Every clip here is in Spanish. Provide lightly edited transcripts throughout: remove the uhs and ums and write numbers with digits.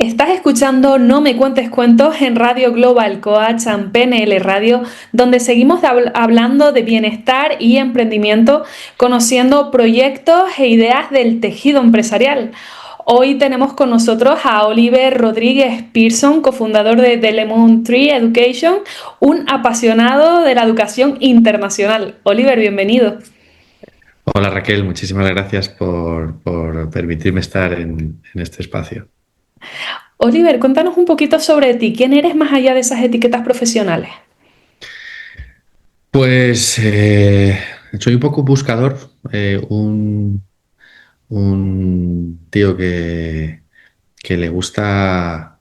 Estás escuchando No me cuentes cuentos en Radio Global Coach and PNL Radio, donde seguimos hablando de bienestar y emprendimiento, conociendo proyectos e ideas del tejido empresarial. Hoy tenemos con nosotros a Oliver Rodríguez Pearson, cofundador de The Lemon Tree Education, un apasionado de la educación internacional. Oliver, bienvenido. Hola Raquel, muchísimas gracias por permitirme estar en este espacio. Oliver, cuéntanos un poquito sobre ti. ¿Quién eres más allá de esas etiquetas profesionales? Pues soy un poco buscador, un tío que le gusta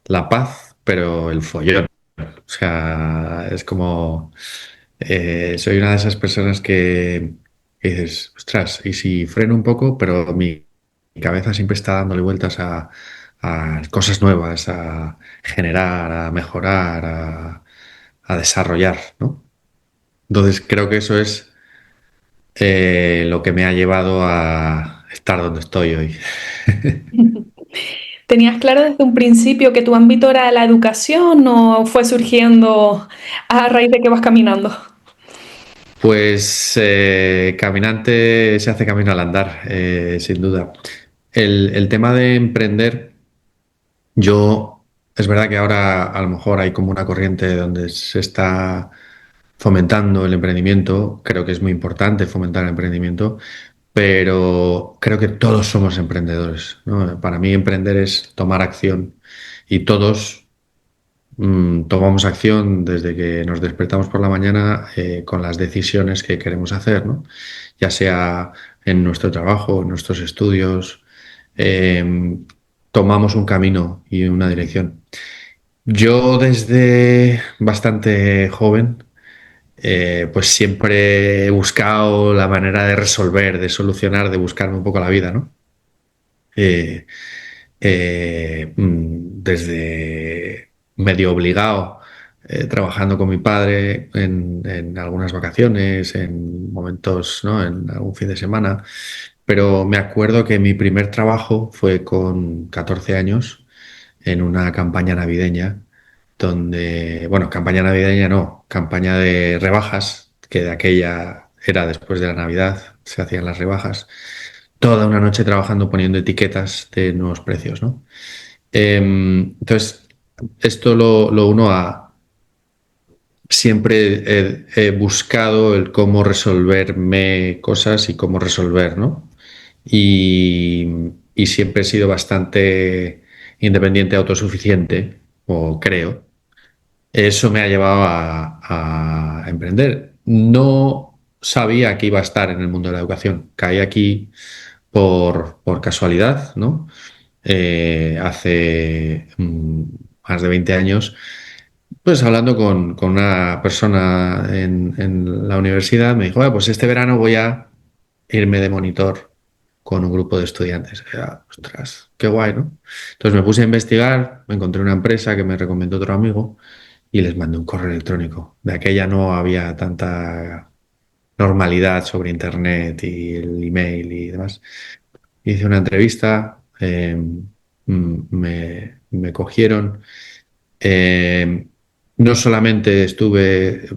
la paz, pero el follón. O sea, es como, soy una de esas personas que dices, ostras, y si freno un poco, pero mi cabeza siempre está dándole vueltas a cosas nuevas, a generar, a mejorar, a desarrollar, ¿no? Entonces creo que eso es lo que me ha llevado a estar donde estoy hoy. ¿Tenías claro desde un principio que tu ámbito era la educación o fue surgiendo a raíz de que vas caminando? Pues caminante se hace camino al andar, sin duda. El tema de emprender, es verdad que ahora a lo mejor hay como una corriente donde se está fomentando el emprendimiento, creo que es muy importante fomentar el emprendimiento, pero creo que todos somos emprendedores, ¿no? Para mí emprender es tomar acción y todos tomamos acción desde que nos despertamos por la mañana con las decisiones que queremos hacer, ¿no? Ya sea en nuestro trabajo, en nuestros estudios, eh, tomamos un camino y una dirección. Yo desde bastante joven, pues siempre he buscado la manera de resolver, de solucionar, de buscarme un poco la vida, ¿no? Eh, Desde medio obligado, trabajando con mi padre en algunas vacaciones, en momentos, ¿no? En algún fin de semana. Pero me acuerdo que mi primer trabajo fue con 14 años en una campaña navideña, donde, bueno, campaña navideña no, campaña de rebajas, que de aquella era después de la Navidad, se hacían las rebajas, toda una noche trabajando poniendo etiquetas de nuevos precios, ¿no? Entonces, esto lo uno a siempre he buscado el cómo resolverme cosas y cómo resolver, ¿no? Y, y siempre he sido bastante independiente, autosuficiente, o creo. Eso me ha llevado a emprender. No sabía que iba a estar en el mundo de la educación. Caí aquí por casualidad, ¿no? Hace más de 20 años, pues hablando con una persona en la universidad, me dijo, "Ah, pues este verano voy a irme de monitor con un grupo de estudiantes". Y, "Ah, ostras, qué guay, ¿no?". Entonces me puse a investigar, me encontré una empresa que me recomendó otro amigo y les mandé un correo electrónico. De aquella no había tanta normalidad sobre internet y el email y demás. Hice una entrevista, me cogieron. Eh, no solamente estuve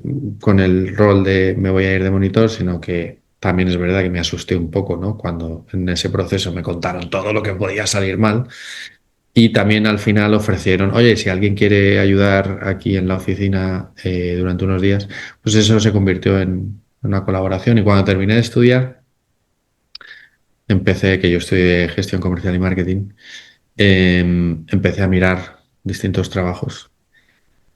con el rol de me voy a ir de monitor, sino que también es verdad que me asusté un poco, ¿no? Cuando en ese proceso me contaron todo lo que podía salir mal y también al final ofrecieron, oye, si alguien quiere ayudar aquí en la oficina durante unos días, pues eso se convirtió en una colaboración y cuando terminé de estudiar, empecé, que yo estudié gestión comercial y marketing, empecé a mirar distintos trabajos.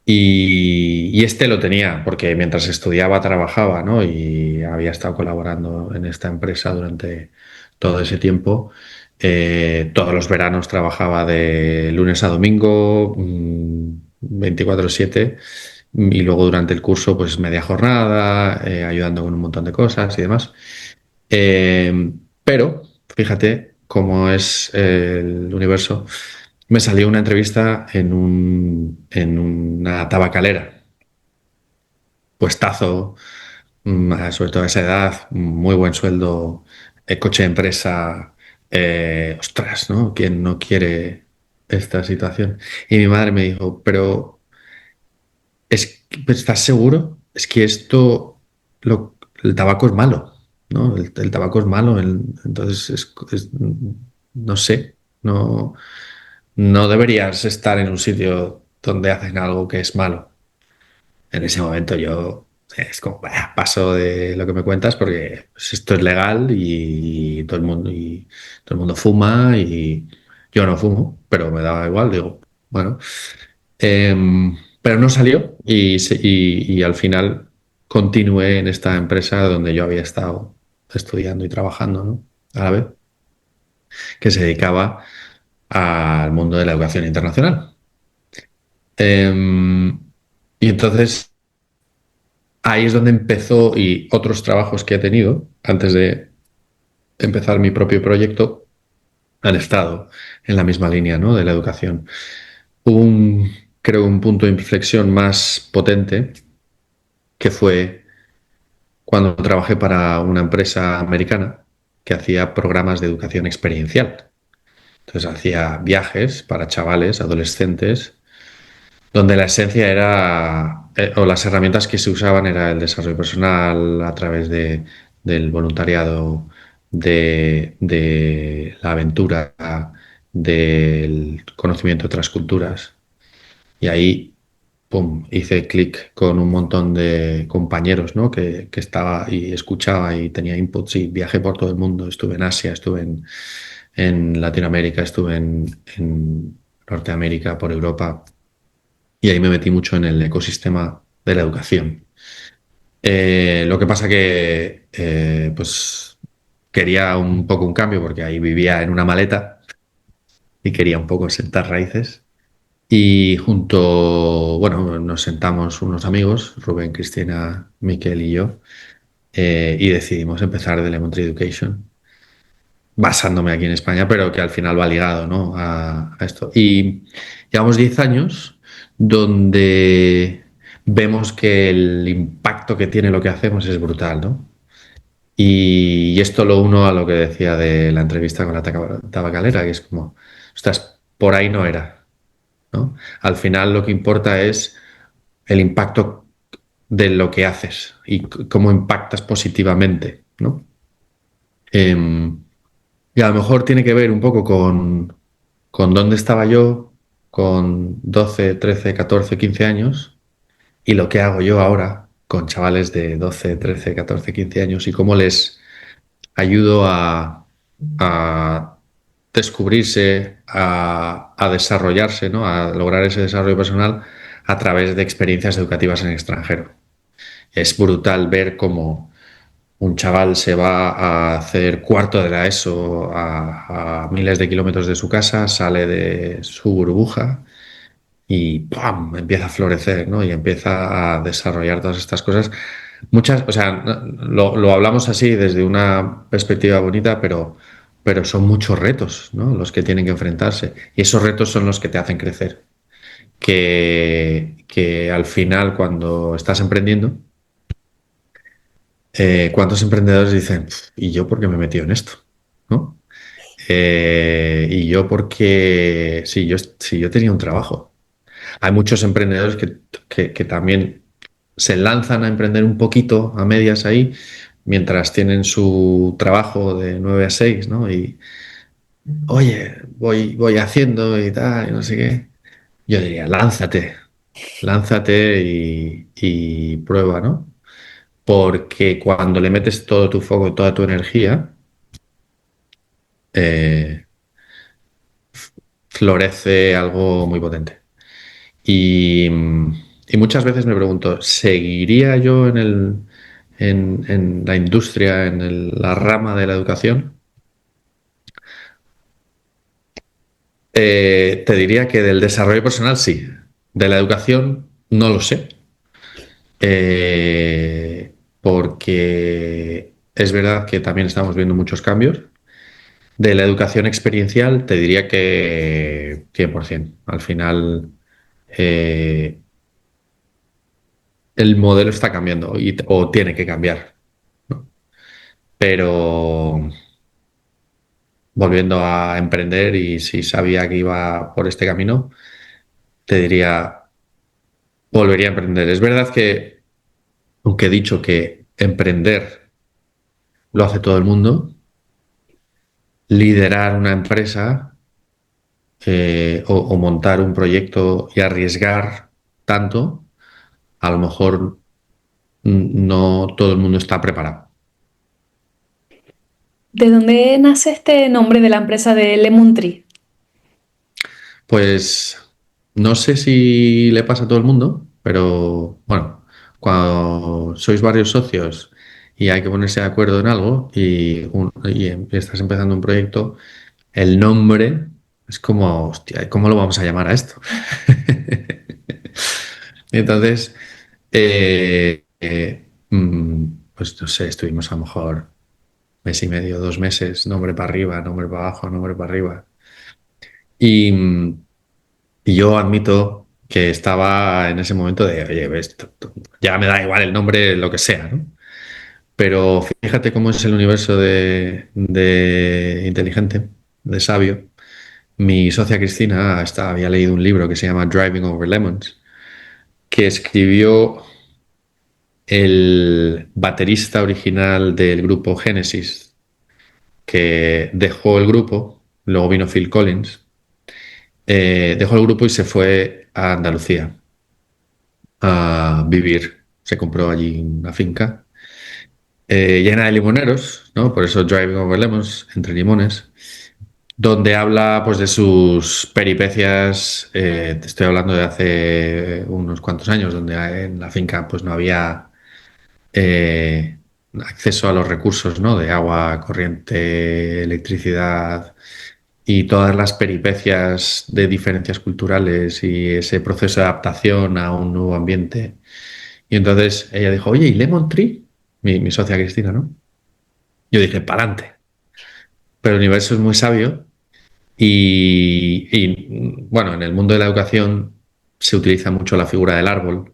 Y este lo tenía, porque mientras estudiaba trabajaba, ¿no? Y había estado colaborando en esta empresa durante todo ese tiempo. Todos los veranos trabajaba de lunes a domingo, 24/7, y luego durante el curso, pues media jornada, ayudando con un montón de cosas y demás. Pero, fíjate cómo es el universo. Me salió una entrevista en una tabacalera, puestazo, sobre todo a esa edad, muy buen sueldo, coche de empresa, ostras, ¿no? ¿Quién no quiere esta situación. Y mi madre me dijo, pero ¿estás seguro? Es que el tabaco es malo, ¿no? El tabaco es malo, entonces no sé, no deberías estar en un sitio donde hacen algo que es malo. En ese momento yo es como, "Bah, paso de lo que me cuentas porque pues, esto es legal y todo el mundo fuma y yo no fumo, pero me daba igual, digo, bueno. Pero no salió y al final continué en esta empresa donde yo había estado estudiando y trabajando, ¿no? A la vez, que se dedicaba al mundo de la educación internacional. Em, y entonces ahí es donde empezó y otros trabajos que he tenido antes de empezar mi propio proyecto han estado en la misma línea, ¿no? De la educación. Hubo creo, un punto de inflexión más potente que fue cuando trabajé para una empresa americana que hacía programas de educación experiencial. Entonces hacía viajes para chavales, adolescentes, donde la esencia era, o las herramientas que se usaban era el desarrollo personal a través del voluntariado, de la aventura, del conocimiento de otras culturas. Y ahí, pum, hice clic con un montón de compañeros, ¿no? Que estaba y escuchaba y tenía inputs y viajé por todo el mundo. Estuve en Asia, estuve en Latinoamérica, estuve en Norteamérica, por Europa. Y ahí me metí mucho en el ecosistema de la educación. Lo que pasa que, pues, quería un poco un cambio porque ahí vivía en una maleta y quería un poco sentar raíces. Y bueno, nos sentamos unos amigos, Rubén, Cristina, Miquel y yo, y decidimos empezar The Lemon Tree Education, basándome aquí en España, pero que al final va ligado, ¿no? a esto. Y llevamos 10 años donde vemos que el impacto que tiene lo que hacemos es brutal, ¿no? Y esto lo uno a lo que decía de la entrevista con la tabacalera, que es como, ostras, por ahí no era, ¿no? Al final lo que importa es el impacto de lo que haces y cómo impactas positivamente, ¿no? Em, y a lo mejor tiene que ver un poco con dónde estaba yo con 12, 13, 14, 15 años y lo que hago yo ahora con chavales de 12, 13, 14, 15 años y cómo les ayudo a descubrirse, a desarrollarse, ¿no? A lograr ese desarrollo personal a través de experiencias educativas en el extranjero. Es brutal ver cómo un chaval se va a hacer cuarto de la ESO a miles de kilómetros de su casa, sale de su burbuja y ¡pam! Empieza a florecer, ¿no? Y empieza a desarrollar todas estas cosas. Muchas, o sea, lo hablamos así desde una perspectiva bonita, pero son muchos retos, ¿no? Los que tienen que enfrentarse. Y esos retos son los que te hacen crecer. Que al final, cuando estás emprendiendo, ¿cuántos emprendedores dicen, ¿y yo por qué me he metido en esto? ¿No? Y yo porque, sí, yo tenía un trabajo. Hay muchos emprendedores que también se lanzan a emprender un poquito a medias ahí, mientras tienen su trabajo de 9 a 6, ¿no? Y, oye, voy haciendo y tal, y no sé qué. Yo diría, lánzate y prueba, ¿no? Porque cuando le metes todo tu foco, toda tu energía, eh, florece algo muy potente. Y, y muchas veces me pregunto, ¿seguiría yo en la industria, la rama de la educación? Te diría que del desarrollo personal sí, de la educación no lo sé. Porque es verdad que también estamos viendo muchos cambios. De la educación experiencial te diría que 100%. Al final eh, el modelo está cambiando o tiene que cambiar, ¿no? Pero, volviendo a emprender y si sabía que iba por este camino, te diría, volvería a emprender. Es verdad que, aunque he dicho que emprender lo hace todo el mundo, liderar una empresa o montar un proyecto y arriesgar tanto, a lo mejor no todo el mundo está preparado. ¿De dónde nace este nombre de la empresa de Lemon Tree? Pues no sé si le pasa a todo el mundo, pero bueno, cuando sois varios socios y hay que ponerse de acuerdo en algo y estás empezando un proyecto, el nombre es como, hostia, ¿cómo lo vamos a llamar a esto? Entonces, pues no sé, estuvimos a lo mejor mes y medio, 2 meses, nombre para arriba, nombre para abajo, nombre para arriba. Y, y yo admito que estaba en ese momento de, oye, ves, ya me da igual el nombre, lo que sea, ¿no? Pero fíjate cómo es el universo de inteligente, de sabio. Mi socia Cristina había leído un libro que se llama Driving Over Lemons, que escribió el baterista original del grupo Genesis, que dejó el grupo, luego vino Phil Collins, dejó el grupo y se fue a Andalucía a vivir. Se compró allí una finca llena de limoneros, ¿no? Por eso Driving Over Lemons, entre limones, donde habla pues de sus peripecias. Te estoy hablando de hace unos cuantos años, donde en la finca pues no había eh, acceso a los recursos, ¿no? De agua, corriente, electricidad y todas las peripecias de diferencias culturales y ese proceso de adaptación a un nuevo ambiente. Y entonces ella dijo, oye, ¿y Lemon Tree? Mi socia Cristina, ¿no? Yo dije, pa'lante. Pero el universo es muy sabio bueno, en el mundo de la educación se utiliza mucho la figura del árbol,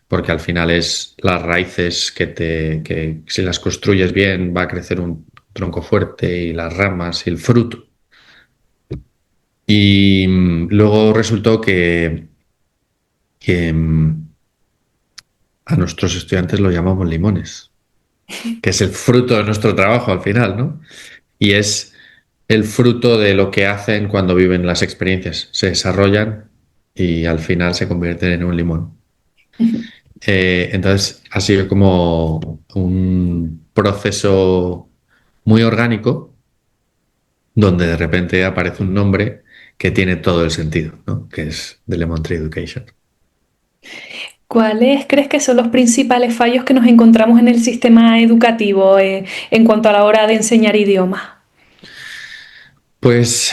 porque al final es las raíces que si las construyes bien va a crecer un tronco fuerte y las ramas y el fruto. Y luego resultó que a nuestros estudiantes lo llamamos limones, que es el fruto de nuestro trabajo al final, ¿no? Y es el fruto de lo que hacen cuando viven las experiencias. Se desarrollan y al final se convierten en un limón. Entonces ha sido como un proceso muy orgánico donde de repente aparece un nombre que tiene todo el sentido, ¿no? Que es The Lemon Tree Education. ¿Cuáles crees que son los principales fallos que nos encontramos en el sistema educativo en cuanto a la hora de enseñar idiomas? Pues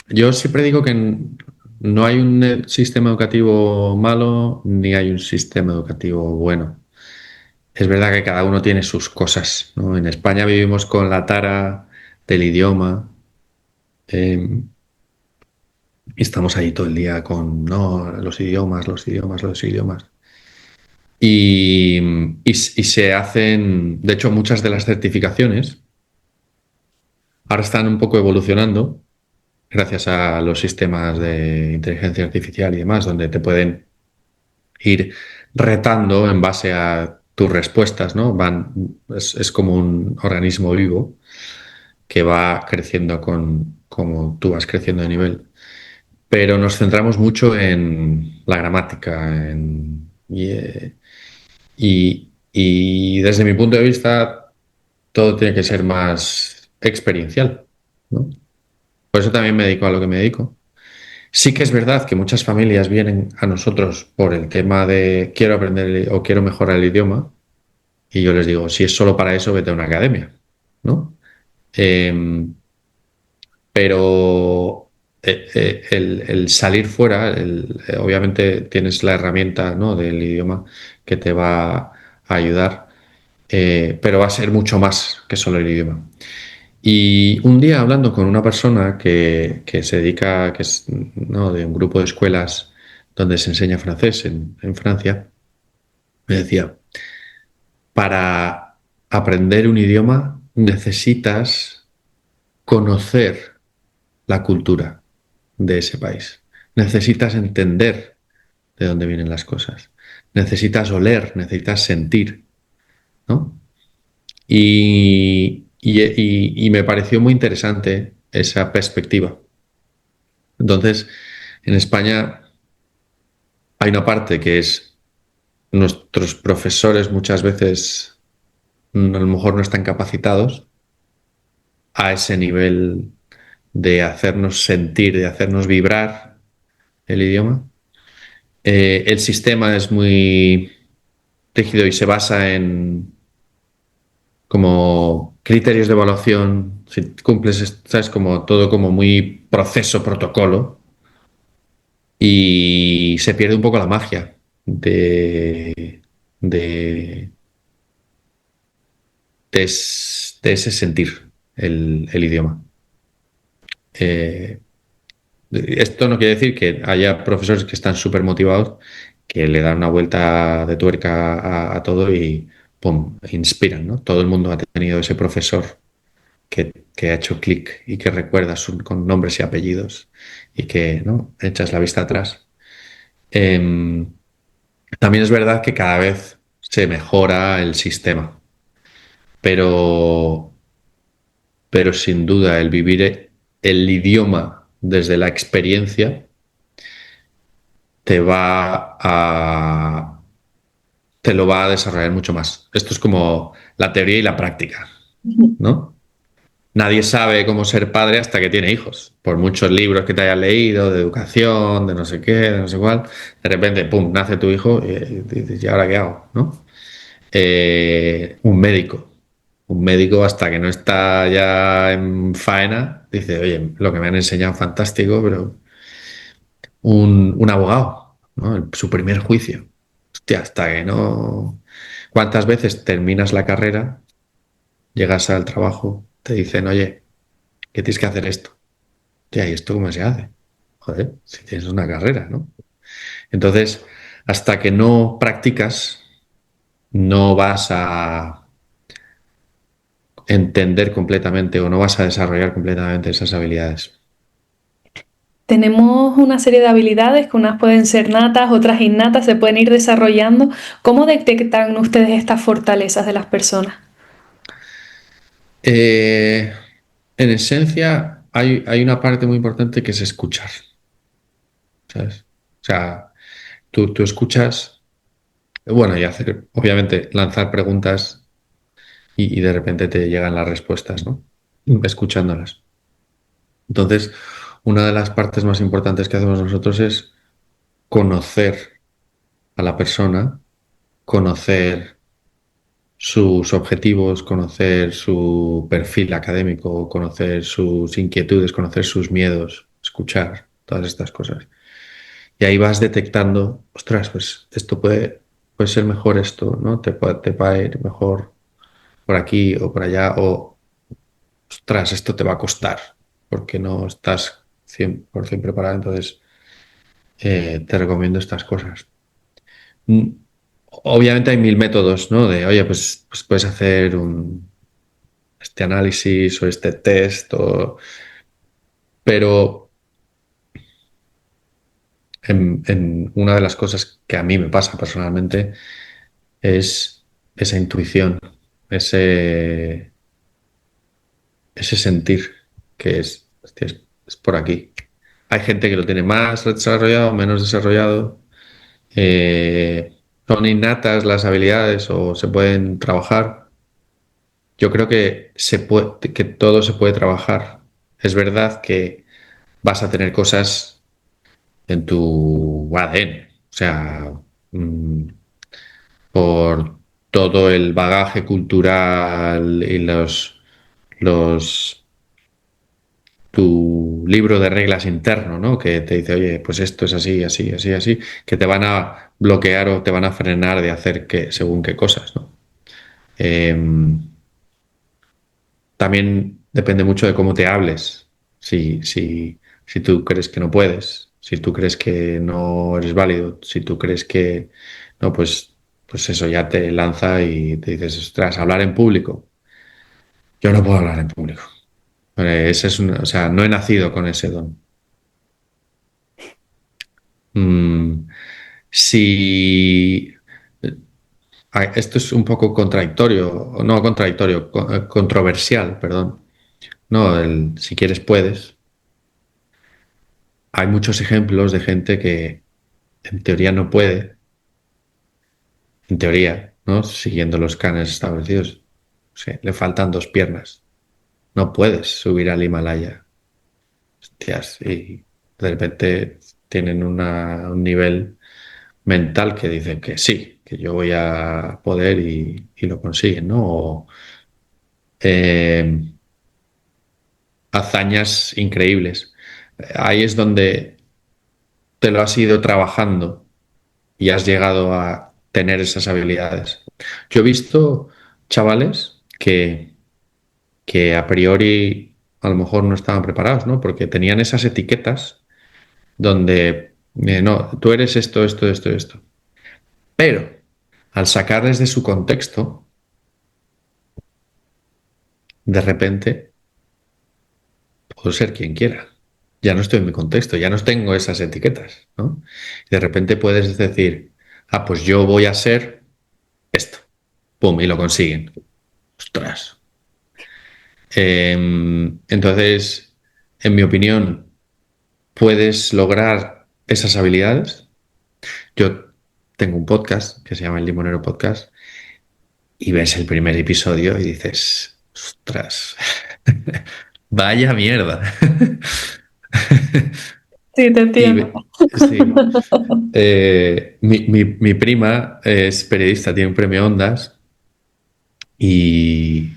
yo siempre digo que no hay un sistema educativo malo ni hay un sistema educativo bueno. Es verdad que cada uno tiene sus cosas, ¿no? En España vivimos con la tara del idioma eh, y estamos ahí todo el día con, no, los idiomas, los idiomas, los idiomas. Y se hacen, de hecho, muchas de las certificaciones ahora están un poco evolucionando gracias a los sistemas de inteligencia artificial y demás, donde te pueden ir retando en base a tus respuestas, ¿no? Es como un organismo vivo que va creciendo como tú vas creciendo de nivel. Pero nos centramos mucho en la gramática y desde mi punto de vista todo tiene que ser más experiencial, ¿no? Por eso también me dedico a lo que me dedico. Sí que es verdad que muchas familias vienen a nosotros por el tema de quiero aprender o quiero mejorar el idioma y yo les digo, si es solo para eso, vete a una academia, ¿no? Em, pero el salir fuera, obviamente tienes la herramienta, ¿no? Del idioma que te va a ayudar, pero va a ser mucho más que solo el idioma. Y un día hablando con una persona que se dedica, que es, ¿no? de un grupo de escuelas donde se enseña francés en Francia, me decía, para aprender un idioma necesitas conocer la cultura de ese país. Necesitas entender de dónde vienen las cosas. Necesitas oler, necesitas sentir, ¿no? Y me pareció muy interesante esa perspectiva. Entonces, en España hay una parte que es nuestros profesores muchas veces a lo mejor no están capacitados a ese nivel de hacernos sentir, de hacernos vibrar el idioma. El sistema es muy rígido y se basa en como criterios de evaluación. Si cumples, sabes, como todo como muy proceso, protocolo, y se pierde un poco la magia de, de ese sentir el idioma. Eh, Esto no quiere decir que haya profesores que están súper motivados, que le dan una vuelta de tuerca a todo y ¡pum! Inspiran, ¿no? Todo el mundo ha tenido ese profesor que ha hecho clic y que recuerdas con nombres y apellidos y que, ¿no? Echas la vista atrás. Em, También es verdad que cada vez se mejora el sistema, pero, pero sin duda el vivir el idioma desde la experiencia te va a, te lo va a desarrollar mucho más. Esto es como la teoría y la práctica, ¿no? Nadie sabe cómo ser padre hasta que tiene hijos. Por muchos libros que te hayas leído, de educación, de no sé qué, de no sé cuál, de repente, pum, nace tu hijo y dices, ¿y ahora qué hago? ¿No? Un médico. Un médico hasta que no está ya en faena, dice, oye, lo que me han enseñado es fantástico, pero un abogado, ¿no? Su primer juicio. Hostia, hasta que no... ¿Cuántas veces terminas la carrera, llegas al trabajo, te dicen, oye, que tienes que hacer esto? Hostia, ¿y esto cómo se hace? Joder, si tienes una carrera, ¿no? Entonces, hasta que no practicas, no vas a entender completamente o no vas a desarrollar completamente esas habilidades. Tenemos una serie de habilidades que unas pueden ser natas, otras innatas, se pueden ir desarrollando. ¿Cómo detectan ustedes estas fortalezas de las personas? Eh, en esencia, hay una parte muy importante que es escuchar, ¿sabes? O sea, tú escuchas, bueno, y hacer, obviamente, lanzar preguntas y de repente te llegan las respuestas, ¿no? Escuchándolas. Entonces, una de las partes más importantes que hacemos nosotros es conocer a la persona, conocer sus objetivos, conocer su perfil académico, conocer sus inquietudes, conocer sus miedos, escuchar todas estas cosas. Y ahí vas detectando, ostras, pues esto puede ser mejor esto, ¿no? Te va a ir mejor por aquí o por allá, o ostras, esto te va a costar porque no estás 100% preparado, entonces te recomiendo estas cosas. Mm, Obviamente hay mil métodos, ¿no? De, oye, pues puedes hacer este análisis o este test, pero en una de las cosas que a mí me pasa personalmente es esa intuición, ese, ese sentir que es, hostia, es por aquí. Hay gente que lo tiene más desarrollado, menos desarrollado. Son innatas las habilidades o se pueden trabajar. Yo creo que que todo se puede trabajar. Es verdad que vas a tener cosas en tu ADN, o sea, mm, por todo el bagaje cultural y los tu libro de reglas interno, ¿no? Que te dice, oye, pues esto es así, así, así, así, que te van a bloquear o te van a frenar de hacer según qué cosas, ¿no? También depende mucho de cómo te hables. Si tú crees que no puedes, si tú crees que no eres válido, si tú crees que no, pues eso ya te lanza y te dices, ostras, hablar en público. Yo no puedo hablar en público. Ese es o sea, no he nacido con ese don. Mm, si esto es un poco contradictorio, no contradictorio, controversial, perdón. No, si quieres puedes. Hay muchos ejemplos de gente que en teoría no puede, en teoría, ¿no? Siguiendo los cánones establecidos. O sea, le faltan dos piernas. No puedes subir al Himalaya. Hostias, y de repente tienen un nivel mental que dicen que sí, que yo voy a poder y lo consiguen, ¿no? O eh, hazañas increíbles. Ahí es donde te lo has ido trabajando y has llegado a tener esas habilidades. Yo he visto chavales que a priori a lo mejor no estaban preparados, ¿no? Porque tenían esas etiquetas donde, no, tú eres esto, esto, esto, esto. Pero al sacarles de su contexto, de repente puedo ser quien quiera. Ya no estoy en mi contexto, ya no tengo esas etiquetas, ¿no? Y de repente puedes decir, ah, pues yo voy a ser esto. Pum, y lo consiguen. Ostras. Entonces, en mi opinión, puedes lograr esas habilidades. Yo tengo un podcast que se llama El Limonero Podcast y ves el primer episodio y dices, ostras, vaya mierda. Sí, te Y entiendo. sí, mi prima es periodista, tiene un premio Ondas y,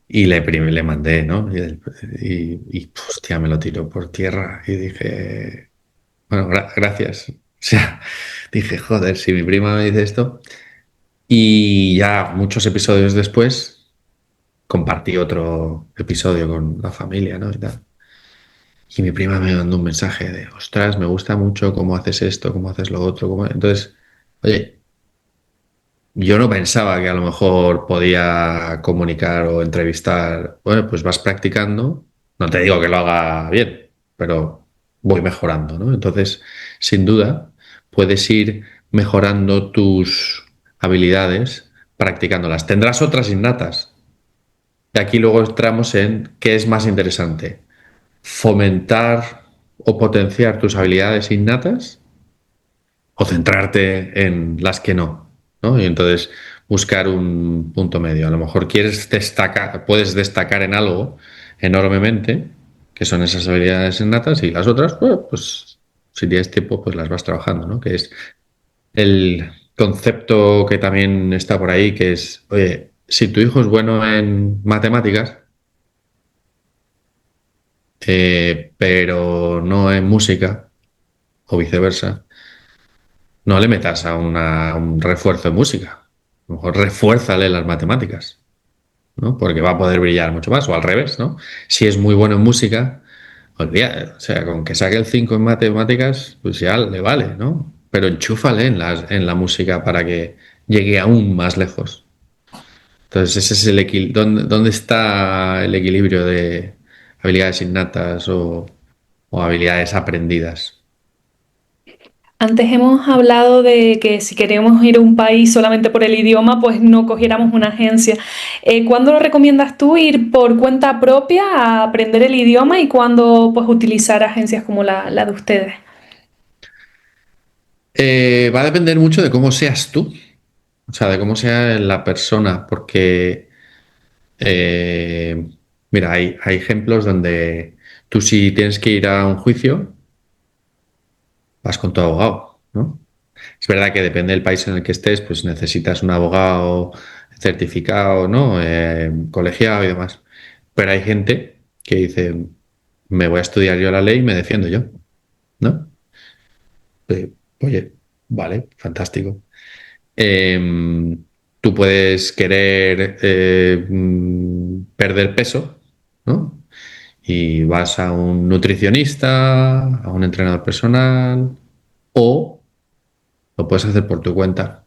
le mandé, ¿no? Hostia, me lo tiró por tierra y dije, bueno, gracias. O sea, dije, joder, si mi prima me dice esto. Y ya muchos episodios después compartí otro episodio con la familia, ¿no? Y tal. Y mi prima me mandó un mensaje de, ostras, me gusta mucho cómo haces esto, cómo haces lo otro. Entonces, oye, yo no pensaba que a lo mejor podía comunicar o entrevistar. Bueno, pues vas practicando. No te digo que lo haga bien, pero voy mejorando, ¿no? Entonces, sin duda, puedes ir mejorando tus habilidades practicándolas. Tendrás otras innatas. Y aquí luego entramos en qué es más interesante, fomentar o potenciar tus habilidades innatas o centrarte en las que no, ¿no? Y entonces buscar un punto medio. A lo mejor quieres destacar, puedes destacar en algo enormemente, que son esas habilidades innatas, y las otras, bueno, pues si tienes tiempo, pues las vas trabajando, ¿no? Que es el concepto que también está por ahí, que es, oye, si tu hijo es bueno en matemáticas, pero no en música, o viceversa, no le metas a un refuerzo de música. A lo mejor refuérzale las matemáticas, ¿no? Porque va a poder brillar mucho más. O al revés, ¿no? Si es muy bueno en música, olvida, o sea, con que saque el 5 en matemáticas, pues ya le vale, ¿no? Pero enchúfale en la música para que llegue aún más lejos. Entonces, ese es el equilibrio. ¿Dónde está el equilibrio de habilidades innatas o habilidades aprendidas? Antes hemos hablado de que si queremos ir a un país solamente por el idioma, pues no cogiéramos una agencia. ¿Cuándo lo recomiendas tú ir por cuenta propia a aprender el idioma y cuándo pues utilizar agencias como la de ustedes? Va a depender mucho de cómo seas tú, o sea, de cómo sea la persona, porque, eh, mira, hay ejemplos donde tú si tienes que ir a un juicio, vas con tu abogado, ¿no? Es verdad que depende del país en el que estés, pues necesitas un abogado certificado, ¿no? Colegiado y demás. Pero hay gente que dice, me voy a estudiar yo la ley y me defiendo yo, ¿no? Oye, vale, fantástico. Eh, Tú puedes querer perder peso, ¿no? Y vas a un nutricionista, a un entrenador personal, o lo puedes hacer por tu cuenta.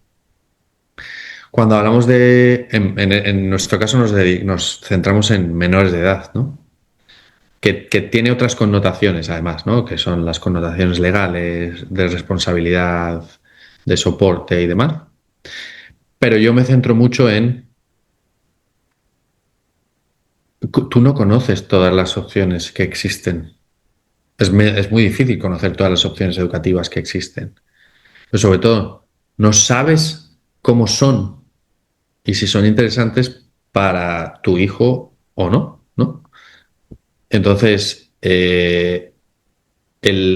Cuando hablamos en nuestro caso nos centramos en menores de edad, ¿no? que tiene otras connotaciones además, ¿no? Que son las connotaciones legales, de responsabilidad, de soporte y demás. Pero yo me centro mucho en, tú no conoces todas las opciones que existen. Es muy difícil conocer todas las opciones educativas que existen. Pero sobre todo, no sabes cómo son y si son interesantes para tu hijo o no, ¿no? Entonces, el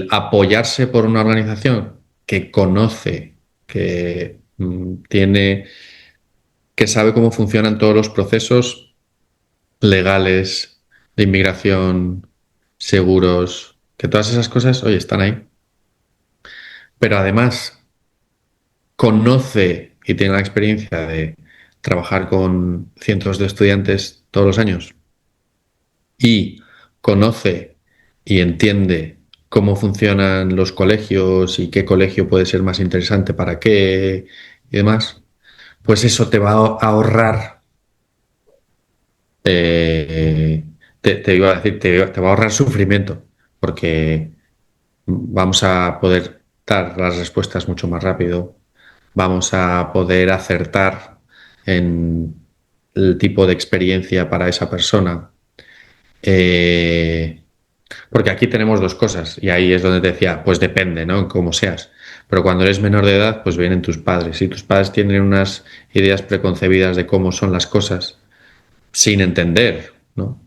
apoyarse por una organización que conoce, que tiene, que sabe cómo funcionan todos los procesos legales de inmigración, seguros, que todas esas cosas, oye, están ahí. Pero además conoce y tiene la experiencia de trabajar con cientos de estudiantes todos los años y conoce y entiende cómo funcionan los colegios y qué colegio puede ser más interesante para qué y demás, pues eso te va a ahorrar, eh, te iba a decir, te va a ahorrar sufrimiento, porque vamos a poder dar las respuestas mucho más rápido, vamos a poder acertar en el tipo de experiencia para esa persona. Eh, Porque aquí tenemos dos cosas, y ahí es donde te decía, pues depende, ¿no? Cómo seas. Pero cuando eres menor de edad, pues vienen tus padres. Y tus padres tienen unas ideas preconcebidas de cómo son las cosas, sin entender, ¿no?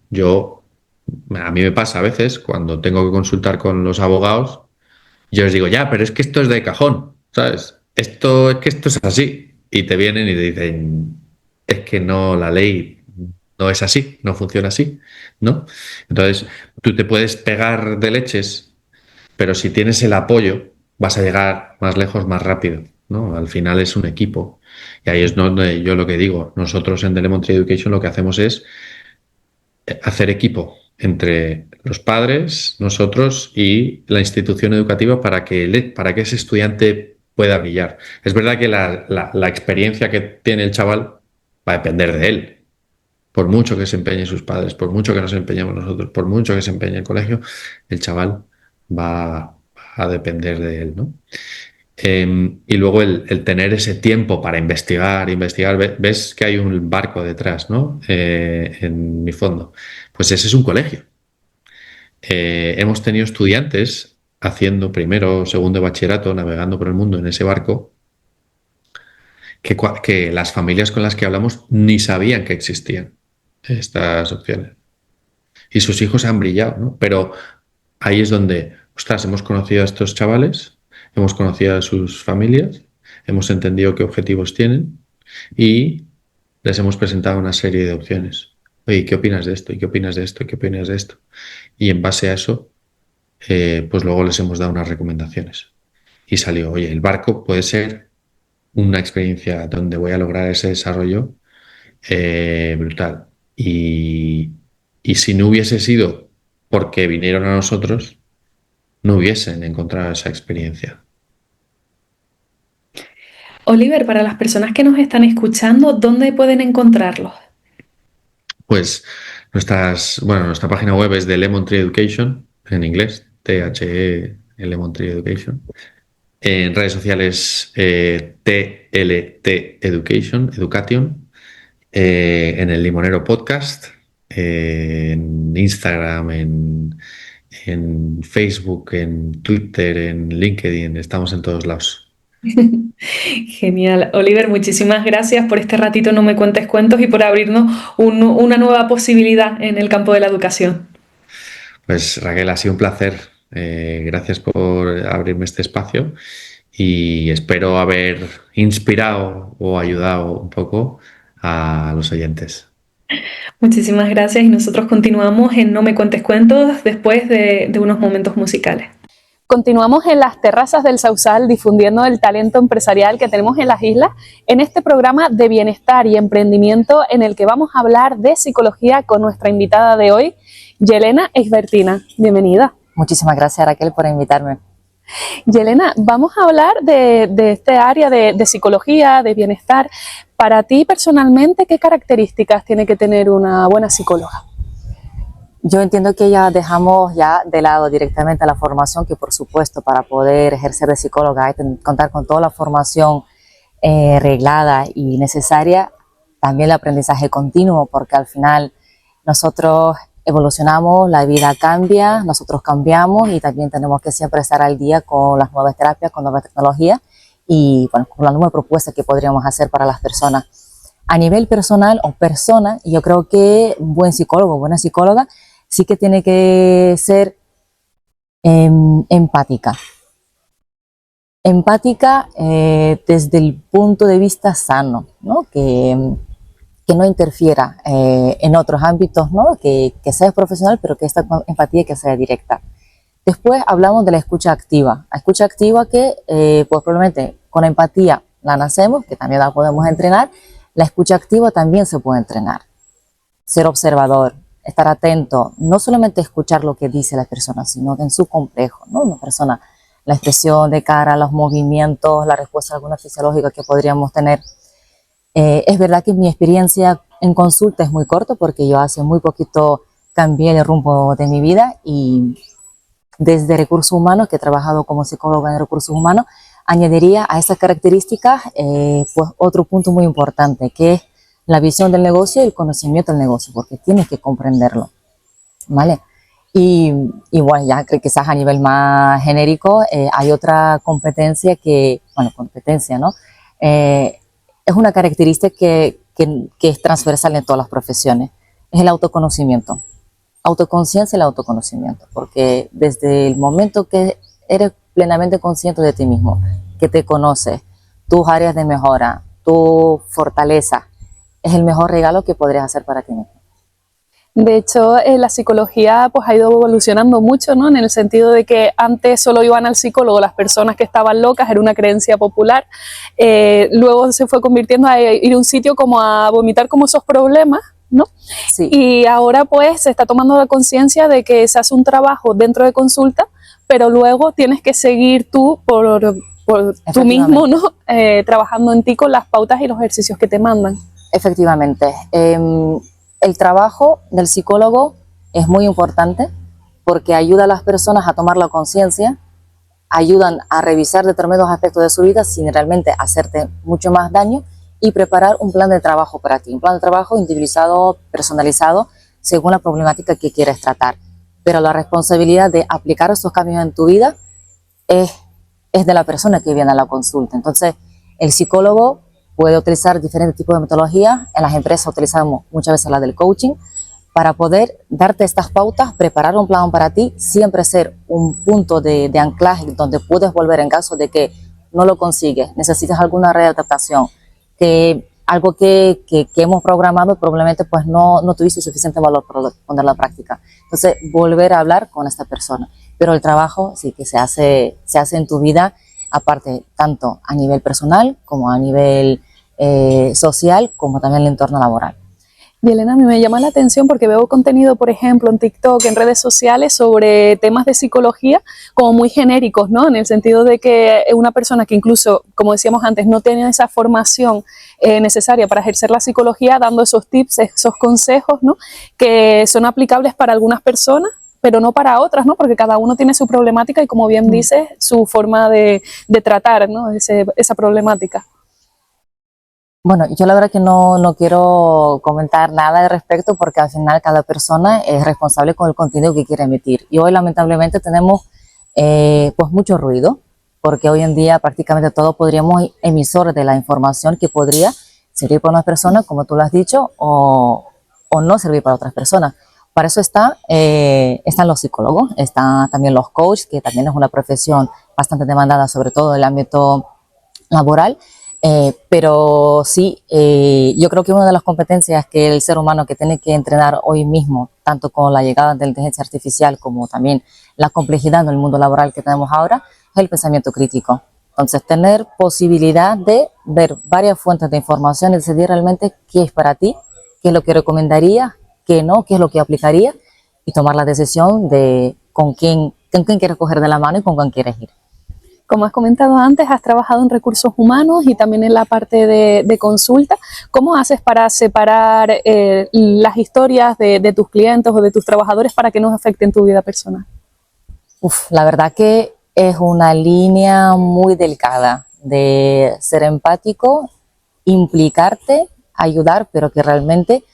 A mí me pasa a veces, cuando tengo que consultar con los abogados, yo les digo, ya, pero es que esto es de cajón, ¿sabes? Es que esto es así. Y te vienen y te dicen, es que no, la ley no es así, no funciona así, ¿no? Entonces, tú te puedes pegar de leches, pero si tienes el apoyo, vas a llegar más lejos más rápido, ¿no? Al final es un equipo. Y ahí es donde yo lo que digo, nosotros en Lemon Tree Education lo que hacemos es hacer equipo entre los padres, nosotros y la institución educativa para que ese estudiante pueda brillar. Es verdad que la experiencia que tiene el chaval va a depender de él. Por mucho que se empeñen sus padres, por mucho que nos empeñemos nosotros, por mucho que se empeñe el colegio, el chaval va a depender de él, ¿no? Y luego el tener ese tiempo para investigar, ves que hay un barco detrás, ¿no? En mi fondo. Pues ese es un colegio. Hemos tenido estudiantes haciendo primero o segundo de bachillerato, navegando por el mundo en ese barco, que las familias con las que hablamos ni sabían que existían estas opciones. Y sus hijos han brillado, ¿no? Pero ahí es donde, ostras, hemos conocido a estos chavales, hemos conocido a sus familias, hemos entendido qué objetivos tienen y les hemos presentado una serie de opciones. Oye, ¿qué opinas de esto? ¿Y qué opinas de esto? ¿Y qué opinas de esto? Y en base a eso, pues luego les hemos dado unas recomendaciones. Y salió, oye, el barco puede ser una experiencia donde voy a lograr ese desarrollo brutal. Y si no hubiese sido porque vinieron a nosotros, no hubiesen encontrado esa experiencia. Oliver, para las personas que nos están escuchando, ¿dónde pueden encontrarlos? Pues nuestra página web es de Lemon Tree Education, en inglés, THE, Lemon Tree Education. En redes sociales, TLT Education, en el Limonero Podcast, en Instagram, en Facebook, en Twitter, en LinkedIn, estamos en todos lados. Genial. Oliver, muchísimas gracias por este ratito No Me Cuentes Cuentos y por abrirnos una nueva posibilidad en el campo de la educación. Pues Raquel, ha sido un placer. Gracias por abrirme este espacio y espero haber inspirado o ayudado un poco a los oyentes. Muchísimas gracias y nosotros continuamos en No Me Cuentes Cuentos después de unos momentos musicales. Continuamos en las terrazas del Sausal difundiendo el talento empresarial que tenemos en las islas en este programa de bienestar y emprendimiento en el que vamos a hablar de psicología con nuestra invitada de hoy, Yelena Exbertina. Bienvenida. Muchísimas gracias, Raquel, por invitarme. Yelena, vamos a hablar de este área de psicología, de bienestar. Para ti personalmente, ¿qué características tiene que tener una buena psicóloga? Yo entiendo que ya dejamos ya de lado directamente la formación, que por supuesto para poder ejercer de psicóloga hay que contar con toda la formación reglada y necesaria, también el aprendizaje continuo, porque al final nosotros evolucionamos, la vida cambia, nosotros cambiamos y también tenemos que siempre estar al día con las nuevas terapias, con nuevas tecnologías y bueno, con las nuevas propuestas que podríamos hacer para las personas. A nivel personal o persona, yo creo que un buen psicólogo, buena psicóloga, sí que tiene que ser empática. Empática desde el punto de vista sano, ¿no? Que no interfiera en otros ámbitos, ¿no? Que sea profesional, pero que esta empatía que sea directa. Después hablamos de la escucha activa. La escucha activa que pues probablemente con empatía la nacemos, que también la podemos entrenar. La escucha activa también se puede entrenar. Ser observador, estar atento, no solamente escuchar lo que dice la persona, sino en su complejo, ¿no? Una persona, la expresión de cara, los movimientos, la respuesta alguna fisiológica que podríamos tener. Es verdad que mi experiencia en consulta es muy corta porque yo hace muy poquito cambié el rumbo de mi vida y desde recursos humanos, que he trabajado como psicóloga en recursos humanos, añadiría a esas características pues otro punto muy importante, que es la visión del negocio y el conocimiento del negocio, porque tienes que comprenderlo, ¿vale? Y bueno, ya quizás a nivel más genérico, hay otra competencia que, bueno, competencia, ¿no? Es una característica que es transversal en todas las profesiones, es el autoconocimiento. Autoconciencia y el autoconocimiento, porque desde el momento que eres plenamente consciente de ti mismo, que te conoces, tus áreas de mejora, tu fortaleza, es el mejor regalo que podrías hacer para ti mismo. De hecho, la psicología pues, ha ido evolucionando mucho, ¿no? En el sentido de que antes solo iban al psicólogo las personas que estaban locas, era una creencia popular. Luego se fue convirtiendo a ir a un sitio como a vomitar como esos problemas, ¿no? Sí. Y ahora pues se está tomando la conciencia de que se hace un trabajo dentro de consulta, pero luego tienes que seguir tú por tú mismo, ¿no? Trabajando en ti con las pautas y los ejercicios que te mandan. Efectivamente. El trabajo del psicólogo es muy importante porque ayuda a las personas a tomar la conciencia, ayudan a revisar determinados aspectos de su vida sin realmente hacerte mucho más daño y preparar un plan de trabajo para ti, un plan de trabajo individualizado, personalizado, según la problemática que quieres tratar. Pero la responsabilidad de aplicar estos cambios en tu vida es de la persona que viene a la consulta. Entonces, el psicólogo puede utilizar diferentes tipos de metodologías. En las empresas utilizamos muchas veces la del coaching para poder darte estas pautas, preparar un plan para ti, siempre ser un punto de anclaje donde puedes volver en caso de que no lo consigues, necesitas alguna readaptación, que algo que hemos programado probablemente pues no tuviste suficiente valor para ponerlo en práctica. Entonces, volver a hablar con esta persona. Pero el trabajo sí que se hace en tu vida, aparte, tanto a nivel personal como a nivel social, como también en el entorno laboral. Y Elena, a mí me llama la atención porque veo contenido, por ejemplo, en TikTok, en redes sociales, sobre temas de psicología como muy genéricos, ¿no? En el sentido de que una persona que incluso, como decíamos antes, no tiene esa formación necesaria para ejercer la psicología, dando esos tips, esos consejos, ¿no? Que son aplicables para algunas personas, pero no para otras, ¿no? Porque cada uno tiene su problemática y, como bien dices, su forma de tratar, ¿no? Esa problemática. Bueno, yo la verdad que no quiero comentar nada al respecto porque al final cada persona es responsable con el contenido que quiere emitir. Y hoy lamentablemente tenemos pues mucho ruido porque hoy en día prácticamente todos podríamos emisores de la información que podría servir para unas personas, como tú lo has dicho, o no servir para otras personas. Para eso están los psicólogos, están también los coaches, que también es una profesión bastante demandada, sobre todo en el ámbito laboral. Pero sí, yo creo que una de las competencias que el ser humano que tiene que entrenar hoy mismo, tanto con la llegada de la inteligencia artificial como también la complejidad en el mundo laboral que tenemos ahora, es el pensamiento crítico. Entonces, tener posibilidad de ver varias fuentes de información y decidir realmente qué es para ti, qué es lo que recomendaría, qué no, qué es lo que aplicaría y tomar la decisión de con quién quieres coger de la mano y con quién quieres ir. Como has comentado antes, has trabajado en recursos humanos y también en la parte de consulta. ¿Cómo haces para separar las historias de tus clientes o de tus trabajadores para que no afecten tu vida personal? La verdad que es una línea muy delicada de ser empático, implicarte, ayudar, pero que realmente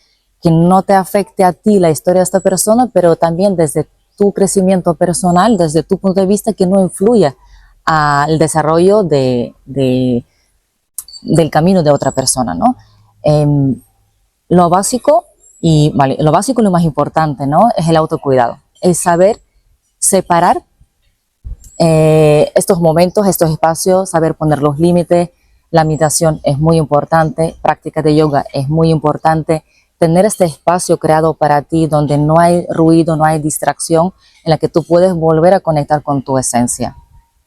que no te afecte a ti la historia de esta persona, pero también desde tu crecimiento personal, desde tu punto de vista, que no influya al desarrollo del camino de otra persona, ¿no? Lo básico lo básico y lo más importante, ¿no? Es el autocuidado, es saber separar estos momentos, estos espacios, saber poner los límites. La meditación es muy importante, práctica de yoga es muy importante, tener este espacio creado para ti donde no hay ruido, no hay distracción, en la que tú puedes volver a conectar con tu esencia.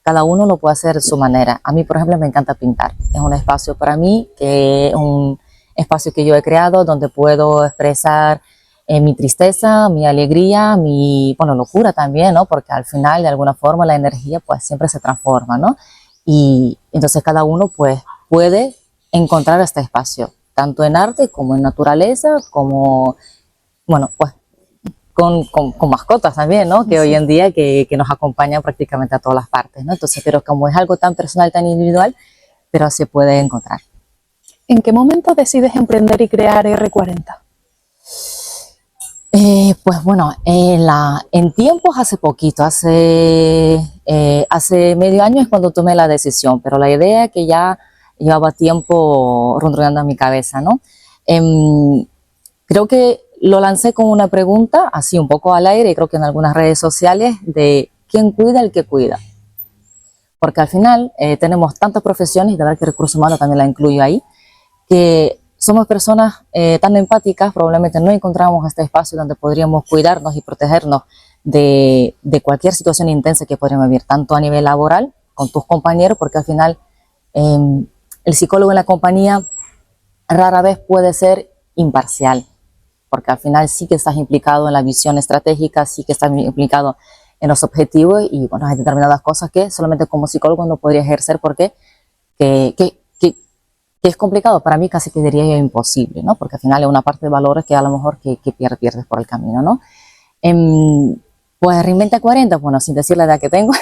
Cada uno lo puede hacer de su manera. A mí, por ejemplo, me encanta pintar. Es un espacio para mí, que es un espacio que yo he creado donde puedo expresar mi tristeza, mi alegría, mi, bueno, locura también, ¿no? Porque al final, de alguna forma, la energía pues siempre se transforma, ¿no? Y entonces cada uno pues puede encontrar este espacio, tanto en arte como en naturaleza, como, bueno, pues con mascotas también, ¿no? Que sí, hoy en día que nos acompañan prácticamente a todas las partes, ¿no? Entonces, pero como es algo tan personal, tan individual, pero se puede encontrar. ¿En qué momento decides emprender y crear R40? Pues bueno, en tiempos hace poquito, hace medio año es cuando tomé la decisión, pero la idea que ya llevaba tiempo ronroneando en mi cabeza, ¿no? Creo que lo lancé con una pregunta, así un poco al aire, y creo que en algunas redes sociales, de ¿quién cuida el que cuida? Porque al final tenemos tantas profesiones, y de verdad que recursos humanos también la incluyo ahí, que somos personas tan empáticas, probablemente no encontramos este espacio donde podríamos cuidarnos y protegernos de cualquier situación intensa que podríamos vivir, tanto a nivel laboral, con tus compañeros, porque al final el psicólogo en la compañía rara vez puede ser imparcial, porque al final sí que estás implicado en la visión estratégica, sí que estás implicado en los objetivos, y bueno, hay determinadas cosas que solamente como psicólogo no podría ejercer, porque que es complicado, para mí casi que diría yo imposible, ¿no? Porque al final es una parte de valores que a lo mejor que pierdes por el camino, ¿no? Pues Reinventa 40, bueno, sin decir la edad que tengo,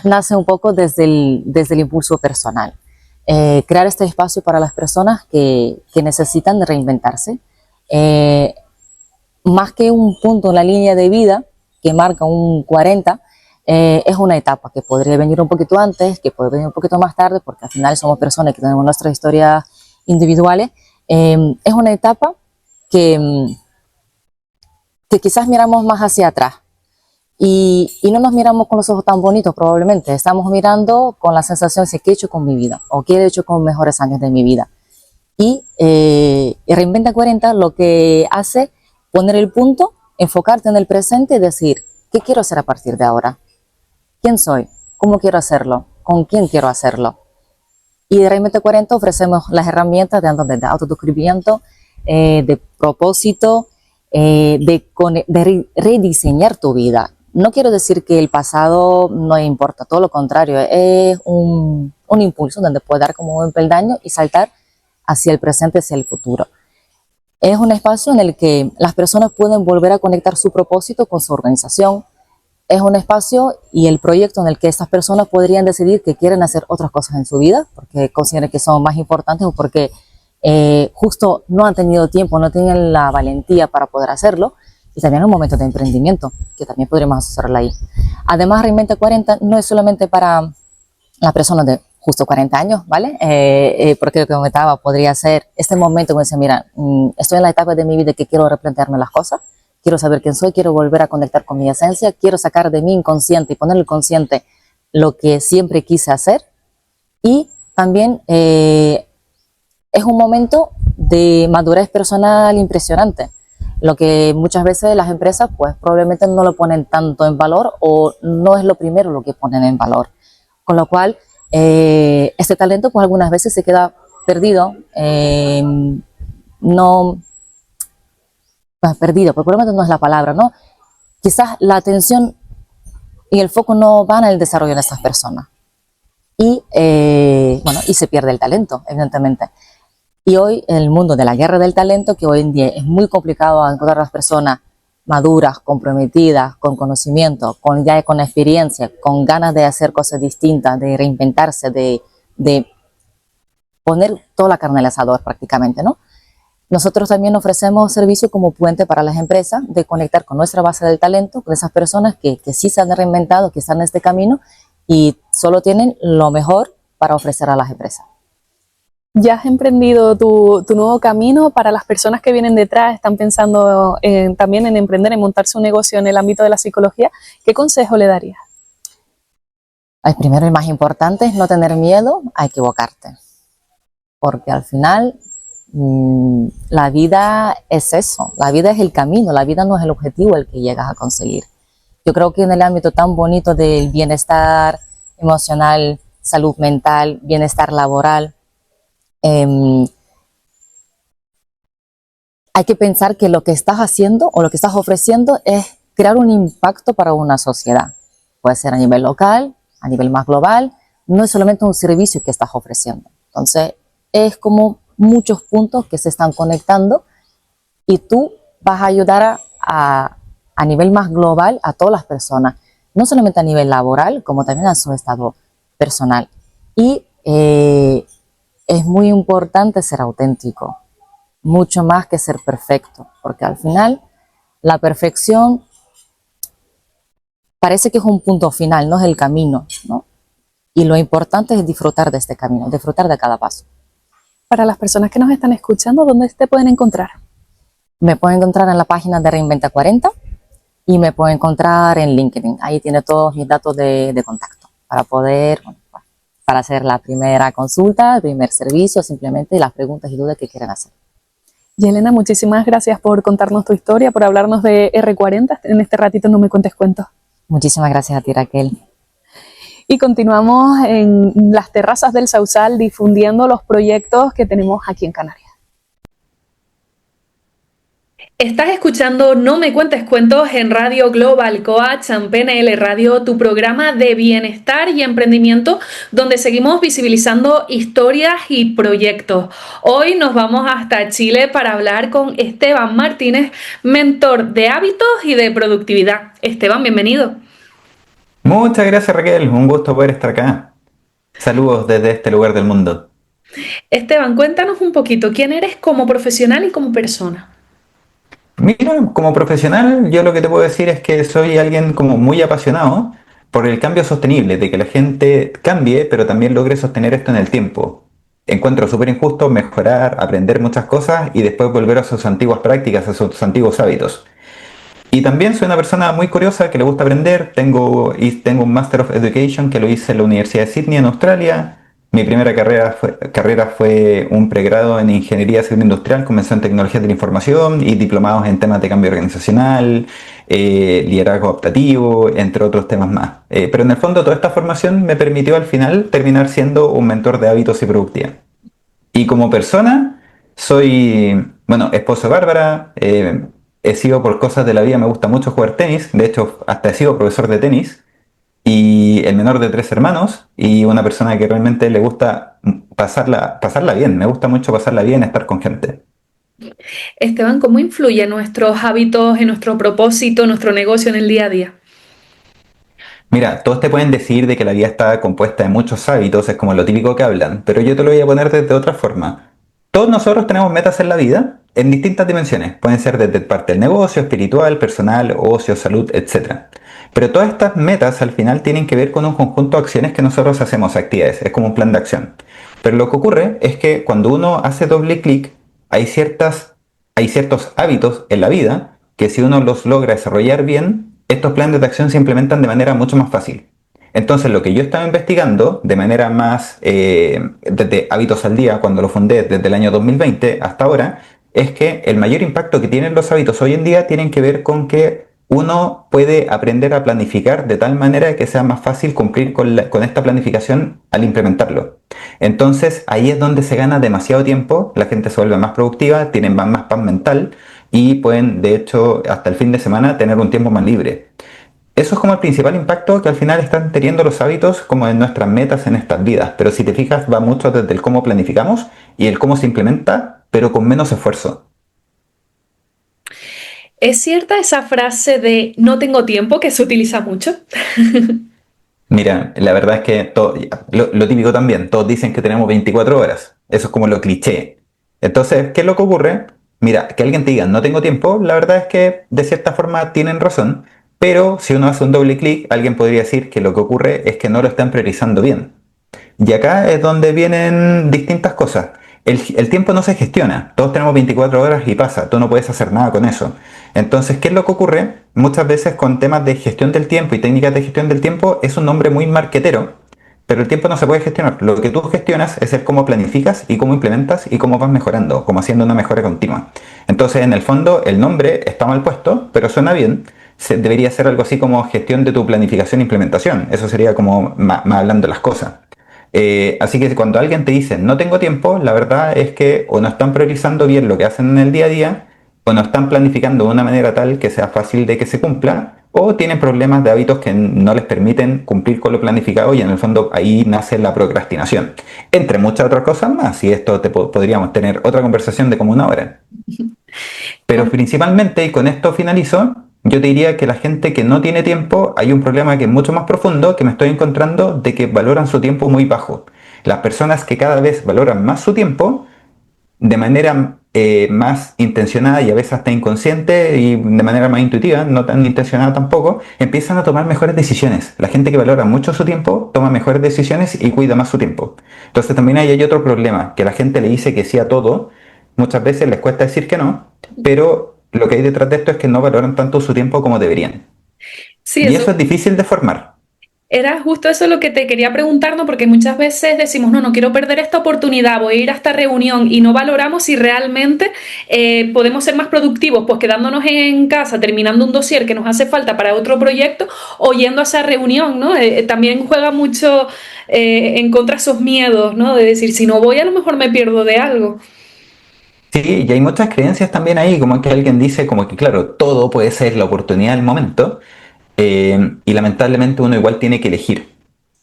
nace un poco desde el impulso personal. Crear este espacio para las personas que necesitan de reinventarse. Más que un punto en la línea de vida que marca un 40, es una etapa que podría venir un poquito antes, que puede venir un poquito más tarde, porque al final somos personas que tenemos nuestras historias individuales. Es una etapa que quizás miramos más hacia atrás y no nos miramos con los ojos tan bonitos, probablemente. Estamos mirando con la sensación de qué he hecho con mi vida o qué he hecho con mejores años de mi vida. Y Reinventa 40 lo que hace poner el punto, enfocarte en el presente y decir, ¿qué quiero hacer a partir de ahora? ¿Quién soy? ¿Cómo quiero hacerlo? ¿Con quién quiero hacerlo? Y de Reinventa 40 ofrecemos las herramientas de autodescubrimiento, de propósito, de rediseñar tu vida. No quiero decir que el pasado no importa, todo lo contrario, es un impulso donde puedes dar como un peldaño y saltar hacia el presente, hacia el futuro. Es un espacio en el que las personas pueden volver a conectar su propósito con su organización. Es un espacio y el proyecto en el que estas personas podrían decidir que quieren hacer otras cosas en su vida, porque consideran que son más importantes o porque justo no han tenido tiempo, no tienen la valentía para poder hacerlo. Y también un momento de emprendimiento, que también podríamos asociarla ahí. Además, Reinventa 40 no es solamente para las personas de justo 40 años, ¿vale? Porque lo que comentaba podría ser este momento donde dice, mira, estoy en la etapa de mi vida que quiero replantearme las cosas, quiero saber quién soy, quiero volver a conectar con mi esencia, quiero sacar de mi inconsciente y poner en el consciente lo que siempre quise hacer. Y también es un momento de madurez personal impresionante, lo que muchas veces las empresas pues probablemente no lo ponen tanto en valor o no es lo primero lo que ponen en valor. Con lo cual, este talento pues algunas veces se queda perdido, no, pues perdido, porque probablemente no es la palabra, ¿no? Quizás la atención y el foco no va en el desarrollo de estas personas. Y, bueno, y se pierde el talento, evidentemente. Y hoy, en el mundo de la guerra del talento, que hoy en día es muy complicado encontrar a las personas maduras, comprometidas, con conocimiento, ya con experiencia, con ganas de hacer cosas distintas, de reinventarse, de poner toda la carne al asador prácticamente, ¿no? Nosotros también ofrecemos servicios como puente para las empresas de conectar con nuestra base del talento, con esas personas que sí se han reinventado, que están en este camino y solo tienen lo mejor para ofrecer a las empresas. Ya has emprendido tu nuevo camino. Para las personas que vienen detrás, están pensando también en emprender, en montarse un negocio en el ámbito de la psicología, ¿qué consejo le darías? Primero y más importante es no tener miedo a equivocarte, porque al final la vida es eso, la vida es el camino, la vida no es el objetivo el que llegas a conseguir. Yo creo que en el ámbito tan bonito del bienestar emocional, salud mental, bienestar laboral, hay que pensar que lo que estás haciendo o lo que estás ofreciendo es crear un impacto para una sociedad. Puede ser a nivel local, a nivel más global, no es solamente un servicio que estás ofreciendo. Entonces, es como muchos puntos que se están conectando y tú vas a ayudar a nivel más global a todas las personas, no solamente a nivel laboral, como también a su estado personal. Y es muy importante ser auténtico, mucho más que ser perfecto, porque al final la perfección parece que es un punto final, no es el camino, ¿no? Y lo importante es disfrutar de este camino, disfrutar de cada paso. Para las personas que nos están escuchando, ¿dónde te pueden encontrar? Me pueden encontrar en la página de Reinventa 40 y me pueden encontrar en LinkedIn. Ahí tiene todos mis datos de contacto para poder, bueno, para hacer la primera consulta, el primer servicio, simplemente las preguntas y dudas que quieran hacer. Yelena, muchísimas gracias por contarnos tu historia, por hablarnos de R40 en este ratito No Me Cuentes Cuentos. Muchísimas gracias a ti, Raquel. Y continuamos en las terrazas del Sausal difundiendo los proyectos que tenemos aquí en Canarias. Estás escuchando No Me Cuentes Cuentos en Radio Global Coach, en PNL Radio, tu programa de bienestar y emprendimiento, donde seguimos visibilizando historias y proyectos. Hoy nos vamos hasta Chile para hablar con Esteban Martínez, mentor de hábitos y de productividad. Esteban, bienvenido. Muchas gracias, Raquel, un gusto poder estar acá. Saludos desde este lugar del mundo. Esteban, cuéntanos un poquito, ¿quién eres como profesional y como persona? Mira, como profesional, yo lo que te puedo decir es que soy alguien como muy apasionado por el cambio sostenible, de que la gente cambie, pero también logre sostener esto en el tiempo. Encuentro súper injusto mejorar, aprender muchas cosas y después volver a sus antiguas prácticas, a sus antiguos hábitos. Y también soy una persona muy curiosa que le gusta aprender. Tengo un Master of Education que lo hice en la Universidad de Sydney en Australia. Mi primera carrera fue un pregrado en Ingeniería Civil Industrial, comenzó en Tecnologías de la Información y diplomados en temas de cambio organizacional, liderazgo adaptativo, entre otros temas más. Pero en el fondo toda esta formación me permitió al final terminar siendo un mentor de hábitos y productividad. Y como persona, soy, bueno, esposo de Bárbara, he sido por cosas de la vida, me gusta mucho jugar tenis, de hecho hasta he sido profesor de tenis, y el menor de 3 hermanos, y una persona que realmente le gusta pasarla bien, me gusta mucho pasarla bien, estar con gente. Esteban, ¿cómo influyen nuestros hábitos en nuestro propósito, nuestro negocio en el día a día? Mira, todos te pueden decir de que la vida está compuesta de muchos hábitos, es como lo típico que hablan, pero yo te lo voy a poner desde otra forma. Todos nosotros tenemos metas en la vida en distintas dimensiones. Pueden ser desde parte del negocio, espiritual, personal, ocio, salud, etc. Pero todas estas metas al final tienen que ver con un conjunto de acciones que nosotros hacemos, actividades. Es como un plan de acción. Pero lo que ocurre es que cuando uno hace doble clic, hay ciertos hábitos en la vida que si uno los logra desarrollar bien, estos planes de acción se implementan de manera mucho más fácil. Entonces, lo que yo estaba investigando de manera más desde Hábitos al Día, cuando lo fundé desde el año 2020 hasta ahora, es que el mayor impacto que tienen los hábitos hoy en día tienen que ver con que uno puede aprender a planificar de tal manera que sea más fácil cumplir con esta planificación al implementarlo. Entonces, ahí es donde se gana demasiado tiempo, la gente se vuelve más productiva, tienen más paz mental y pueden, de hecho, hasta el fin de semana tener un tiempo más libre. Eso es como el principal impacto que al final están teniendo los hábitos como en nuestras metas en estas vidas. Pero si te fijas, va mucho desde el cómo planificamos y el cómo se implementa, pero con menos esfuerzo. ¿Es cierta esa frase de no tengo tiempo que se utiliza mucho? Mira, la verdad es que lo típico también, todos dicen que tenemos 24 horas. Eso es como lo cliché. Entonces, ¿qué es lo que ocurre? Mira, que alguien te diga no tengo tiempo, la verdad es que de cierta forma tienen razón, pero si uno hace un doble clic, alguien podría decir que lo que ocurre es que no lo están priorizando bien. Y acá es donde vienen distintas cosas. El tiempo no se gestiona. Todos tenemos 24 horas y pasa. Tú no puedes hacer nada con eso. Entonces, ¿qué es lo que ocurre? Muchas veces con temas de gestión del tiempo y técnicas de gestión del tiempo es un nombre muy marquetero, pero el tiempo no se puede gestionar. Lo que tú gestionas es el cómo planificas y cómo implementas y cómo vas mejorando, como haciendo una mejora continua. Entonces, en el fondo, el nombre está mal puesto, pero suena bien. Debería ser algo así como gestión de tu planificación e implementación. Eso sería como más hablando de las cosas. Así que cuando alguien te dice no tengo tiempo, la verdad es que o no están priorizando bien lo que hacen en el día a día, o no están planificando de una manera tal que sea fácil de que se cumpla, o tienen problemas de hábitos que no les permiten cumplir con lo planificado y en el fondo ahí nace la procrastinación. Entre muchas otras cosas más, y esto podríamos tener otra conversación de como una hora. Pero principalmente, y con esto finalizo, yo te diría que la gente que no tiene tiempo, hay un problema que es mucho más profundo que me estoy encontrando de que valoran su tiempo muy bajo. Las personas que cada vez valoran más su tiempo, de manera más intencionada y a veces hasta inconsciente y de manera más intuitiva, no tan intencionada tampoco, empiezan a tomar mejores decisiones. La gente que valora mucho su tiempo toma mejores decisiones y cuida más su tiempo. Entonces también hay otro problema, que la gente le dice que sí a todo, muchas veces les cuesta decir que no, pero lo que hay detrás de esto es que no valoran tanto su tiempo como deberían. Sí, Y eso eso es difícil de formar. era justo eso lo que te quería preguntar, ¿no? Porque muchas veces decimos, no, no quiero perder esta oportunidad, voy a ir a esta reunión y no valoramos si realmente podemos ser más productivos, pues quedándonos en casa, terminando un dossier que nos hace falta para otro proyecto o yendo a esa reunión, ¿no? También juega mucho en contra esos miedos, ¿no? De decir, si no voy, a lo mejor me pierdo de algo. Sí, y hay muchas creencias también ahí, como que alguien dice como que claro, todo puede ser la oportunidad del momento, y lamentablemente uno igual tiene que elegir.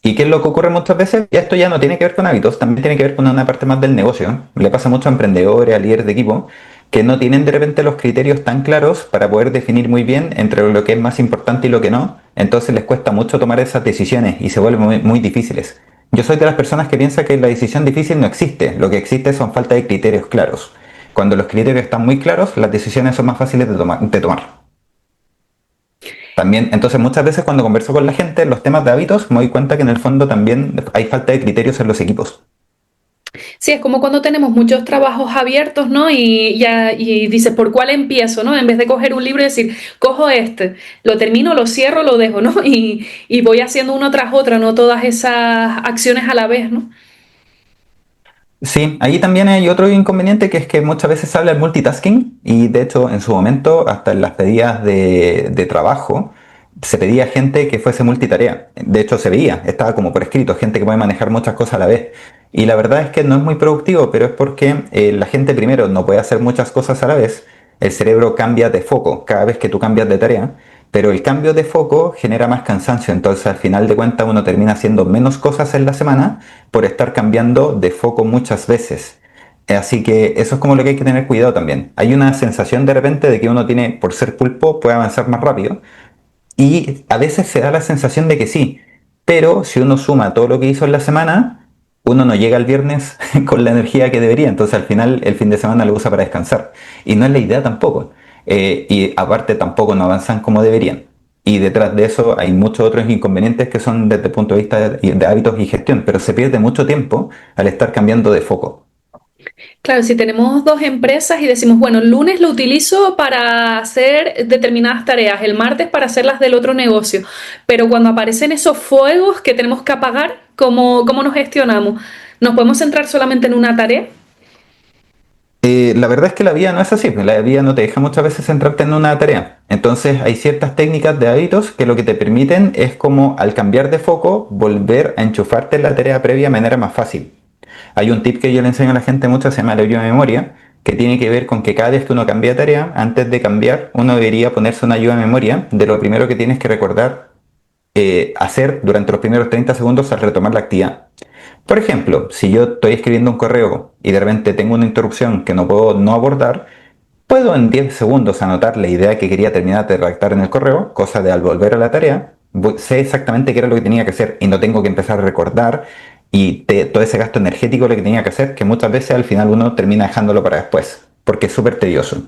¿Y qué es lo que ocurre muchas veces? Y esto ya no tiene que ver con hábitos, también tiene que ver con una parte más del negocio. Le pasa mucho a emprendedores, a líderes de equipo, que no tienen de repente los criterios tan claros para poder definir muy bien entre lo que es más importante y lo que no. Entonces les cuesta mucho tomar esas decisiones y se vuelven muy difíciles. Yo soy de las personas que piensa que la decisión difícil no existe, lo que existe son falta de criterios claros. Cuando los criterios están muy claros, las decisiones son más fáciles de tomar. También, entonces muchas veces cuando converso con la gente en los temas de hábitos, me doy cuenta que en el fondo también hay falta de criterios en los equipos. Sí, es como cuando tenemos muchos trabajos abiertos, ¿no? Y dices, ¿por cuál empiezo, no? En vez de coger un libro y decir, cojo este, lo termino, lo cierro, lo dejo, ¿no? Y voy haciendo uno tras otro, no todas esas acciones a la vez, ¿no? Sí, ahí también hay otro inconveniente que es que muchas veces se habla del multitasking y de hecho en su momento hasta en las pedidas de trabajo se pedía gente que fuese multitarea. De hecho se veía, estaba como por escrito, gente que puede manejar muchas cosas a la vez. Y la verdad es que no es muy productivo, pero es porque la gente primero no puede hacer muchas cosas a la vez, el cerebro cambia de foco cada vez que tú cambias de tarea, pero el cambio de foco genera más cansancio, entonces al final de cuentas uno termina haciendo menos cosas en la semana por estar cambiando de foco muchas veces. Así que eso es como lo que hay que tener cuidado también. Hay una sensación de repente de que uno tiene, por ser pulpo, puede avanzar más rápido. Y a veces se da la sensación de que sí. Pero si uno suma todo lo que hizo en la semana, uno no llega el viernes con la energía que debería. Entonces al final el fin de semana lo usa para descansar. Y no es la idea tampoco. Y aparte tampoco no avanzan como deberían. Y detrás de eso hay muchos otros inconvenientes que son desde el punto de vista de hábitos y gestión, pero se pierde mucho tiempo al estar cambiando de foco. Claro, si tenemos dos empresas y decimos, bueno, el lunes lo utilizo para hacer determinadas tareas, el martes para hacer las del otro negocio, pero cuando aparecen esos fuegos que tenemos que apagar, ¿cómo nos gestionamos? ¿Nos podemos centrar solamente en una tarea? La verdad es que la vida no es así, pues la vida no te deja muchas veces centrarte en una tarea. Entonces hay ciertas técnicas de hábitos que lo que te permiten es como al cambiar de foco volver a enchufarte en la tarea previa de manera más fácil. Hay un tip que yo le enseño a la gente mucho, se llama la de memoria, que tiene que ver con que cada vez que uno cambia de tarea, antes de cambiar, uno debería ponerse una ayuda de memoria de lo primero que tienes que recordar hacer durante los primeros 30 segundos al retomar la actividad. Por ejemplo, si yo estoy escribiendo un correo y de repente tengo una interrupción que no puedo no abordar, puedo en 10 segundos anotar la idea que quería terminar de redactar en el correo, cosa de al volver a la tarea, sé exactamente qué era lo que tenía que hacer y no tengo que empezar a recordar y todo ese gasto energético lo que tenía que hacer, que muchas veces al final uno termina dejándolo para después, porque es súper tedioso.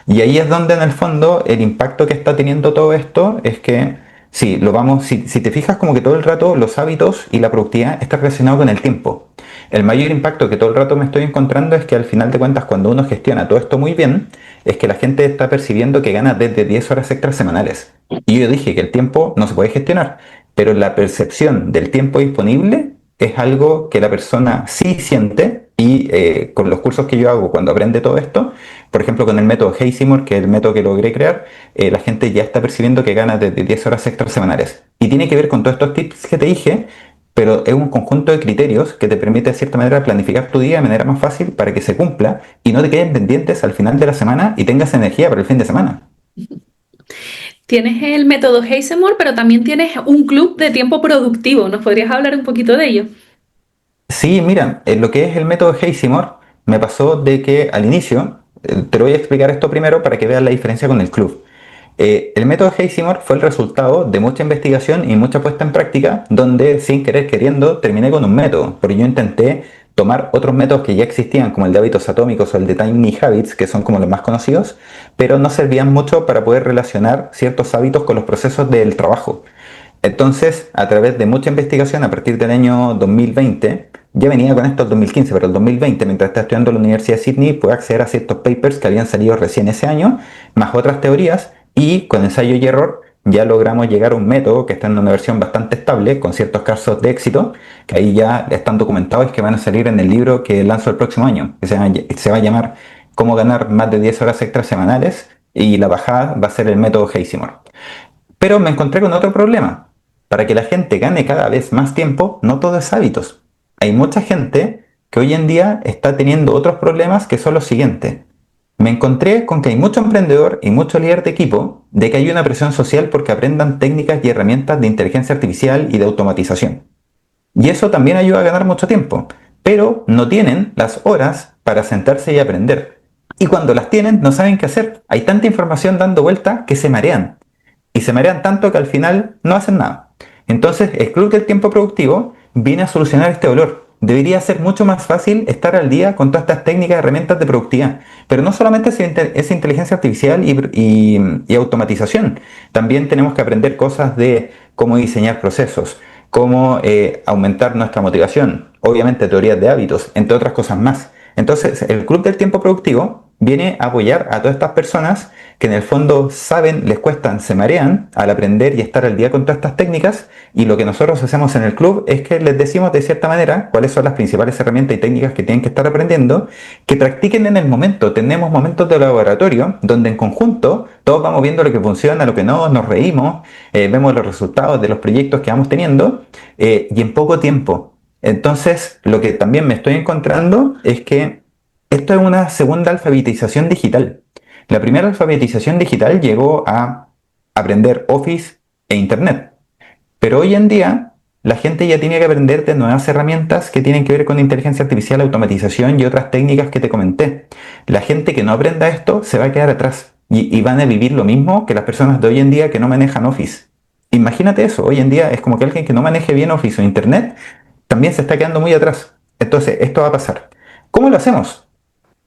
Y ahí es donde en el fondo el impacto que está teniendo todo esto es que sí, si te fijas como que todo el rato los hábitos y la productividad están relacionados con el tiempo. El mayor impacto que todo el rato me estoy encontrando es que al final de cuentas cuando uno gestiona todo esto muy bien, es que la gente está percibiendo que gana desde 10 horas extras semanales. Y yo dije que el tiempo no se puede gestionar, pero la percepción del tiempo disponible es algo que la persona sí siente y con los cursos que yo hago cuando aprende todo esto, por ejemplo con el método Heisimor, que es el método que logré crear, la gente ya está percibiendo que gana desde 10 horas extras semanales. Y tiene que ver con todos estos tips que te dije, pero es un conjunto de criterios que te permite de cierta manera planificar tu día de manera más fácil para que se cumpla y no te queden pendientes al final de la semana y tengas energía para el fin de semana. Tienes el método Heisenberg, pero también tienes un club de tiempo productivo. ¿Nos podrías hablar un poquito de ello? Sí, mira, en lo que es el método Heisimor, me pasó de que al inicio, te lo voy a explicar esto primero para que veas la diferencia con el club. El método Heisimor fue el resultado de mucha investigación y mucha puesta en práctica, donde sin querer queriendo terminé con un método, porque yo intenté tomar otros métodos que ya existían, como el de hábitos atómicos o el de Tiny Habits, que son como los más conocidos, pero no servían mucho para poder relacionar ciertos hábitos con los procesos del trabajo. Entonces, a través de mucha investigación, a partir del año 2020, ya venía con esto el 2015, pero el 2020, mientras estaba estudiando en la Universidad de Sydney, pude acceder a ciertos papers que habían salido recién ese año, más otras teorías, y con ensayo y error ya logramos llegar a un método que está en una versión bastante estable, con ciertos casos de éxito, que ahí ya están documentados y que van a salir en el libro que lanzo el próximo año, que se va a llamar Cómo ganar más de 10 horas extras semanales, y la bajada va a ser el método Heisimor. Pero me encontré con otro problema. Para que la gente gane cada vez más tiempo, no todo es hábitos. Hay mucha gente que hoy en día está teniendo otros problemas que son los siguientes. Me encontré con que hay mucho emprendedor y mucho líder de equipo de que hay una presión social porque aprendan técnicas y herramientas de inteligencia artificial y de automatización. Y eso también ayuda a ganar mucho tiempo, pero no tienen las horas para sentarse y aprender. Y cuando las tienen, no saben qué hacer. Hay tanta información dando vuelta que se marean. Y se marean tanto que al final no hacen nada. Entonces, el Club del Tiempo Productivo viene a solucionar este dolor. Debería ser mucho más fácil estar al día con todas estas técnicas y herramientas de productividad. Pero no solamente es inteligencia artificial y automatización. También tenemos que aprender cosas de cómo diseñar procesos, cómo aumentar nuestra motivación, obviamente teorías de hábitos, entre otras cosas más. Entonces, el Club del Tiempo Productivo viene a apoyar a todas estas personas que en el fondo saben, les cuestan, se marean al aprender y estar al día con todas estas técnicas, y lo que nosotros hacemos en el club es que les decimos de cierta manera cuáles son las principales herramientas y técnicas que tienen que estar aprendiendo, que practiquen en el momento. Tenemos momentos de laboratorio donde en conjunto todos vamos viendo lo que funciona, lo que no, nos reímos, vemos los resultados de los proyectos que vamos teniendo y en poco tiempo. Entonces, lo que también me estoy encontrando es que esto es una segunda alfabetización digital. La primera alfabetización digital llegó a aprender Office e Internet. Pero hoy en día la gente ya tiene que aprender de nuevas herramientas que tienen que ver con inteligencia artificial, automatización y otras técnicas que te comenté. La gente que no aprenda esto se va a quedar atrás y van a vivir lo mismo que las personas de hoy en día que no manejan Office. Imagínate eso, hoy en día es como que alguien que no maneje bien Office o Internet también se está quedando muy atrás. Entonces, esto va a pasar. ¿Cómo lo hacemos?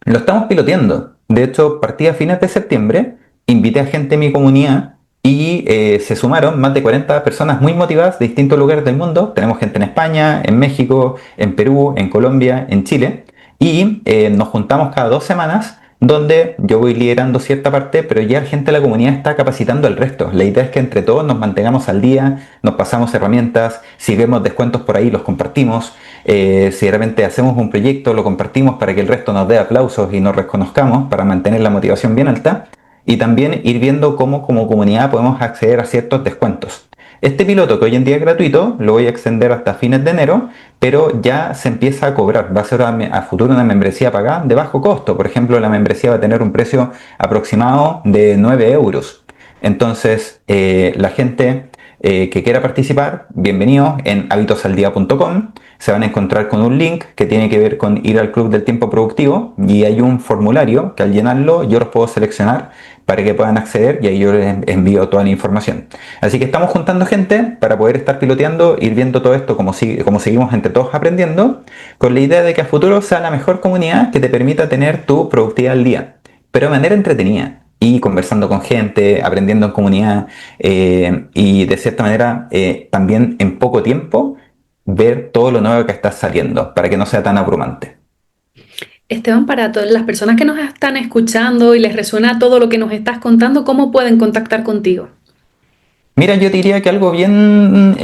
Lo estamos piloteando. De hecho, partí a fines de septiembre, invité a gente en mi comunidad y se sumaron más de 40 personas muy motivadas de distintos lugares del mundo. Tenemos gente en España, en México, en Perú, en Colombia, en Chile. Y nos juntamos cada 2 semanas donde yo voy liderando cierta parte, pero ya la gente de la comunidad está capacitando al resto. La idea es que entre todos nos mantengamos al día, nos pasamos herramientas, si vemos descuentos por ahí los compartimos, si de repente hacemos un proyecto lo compartimos para que el resto nos dé aplausos y nos reconozcamos para mantener la motivación bien alta, y también ir viendo cómo como comunidad podemos acceder a ciertos descuentos. Este piloto, que hoy en día es gratuito, lo voy a extender hasta fines de enero, pero ya se empieza a cobrar. Va a ser a futuro una membresía pagada de bajo costo. Por ejemplo, la membresía va a tener un precio aproximado de 9 euros. Entonces, la gente que quiera participar, bienvenidos en hábitosaldía.com. Se van a encontrar con un link que tiene que ver con ir al Club del Tiempo Productivo y hay un formulario que al llenarlo yo los puedo seleccionar para que puedan acceder y ahí yo les envío toda la información. Así que estamos juntando gente para poder estar piloteando, ir viendo todo esto como seguimos entre todos aprendiendo, con la idea de que a futuro sea la mejor comunidad que te permita tener tu productividad al día, pero de manera entretenida y conversando con gente, aprendiendo en comunidad y de cierta manera también en poco tiempo ver todo lo nuevo que está saliendo para que no sea tan abrumante. Esteban, para todas las personas que nos están escuchando y les resuena todo lo que nos estás contando, ¿cómo pueden contactar contigo? Mira, yo te diría que algo bien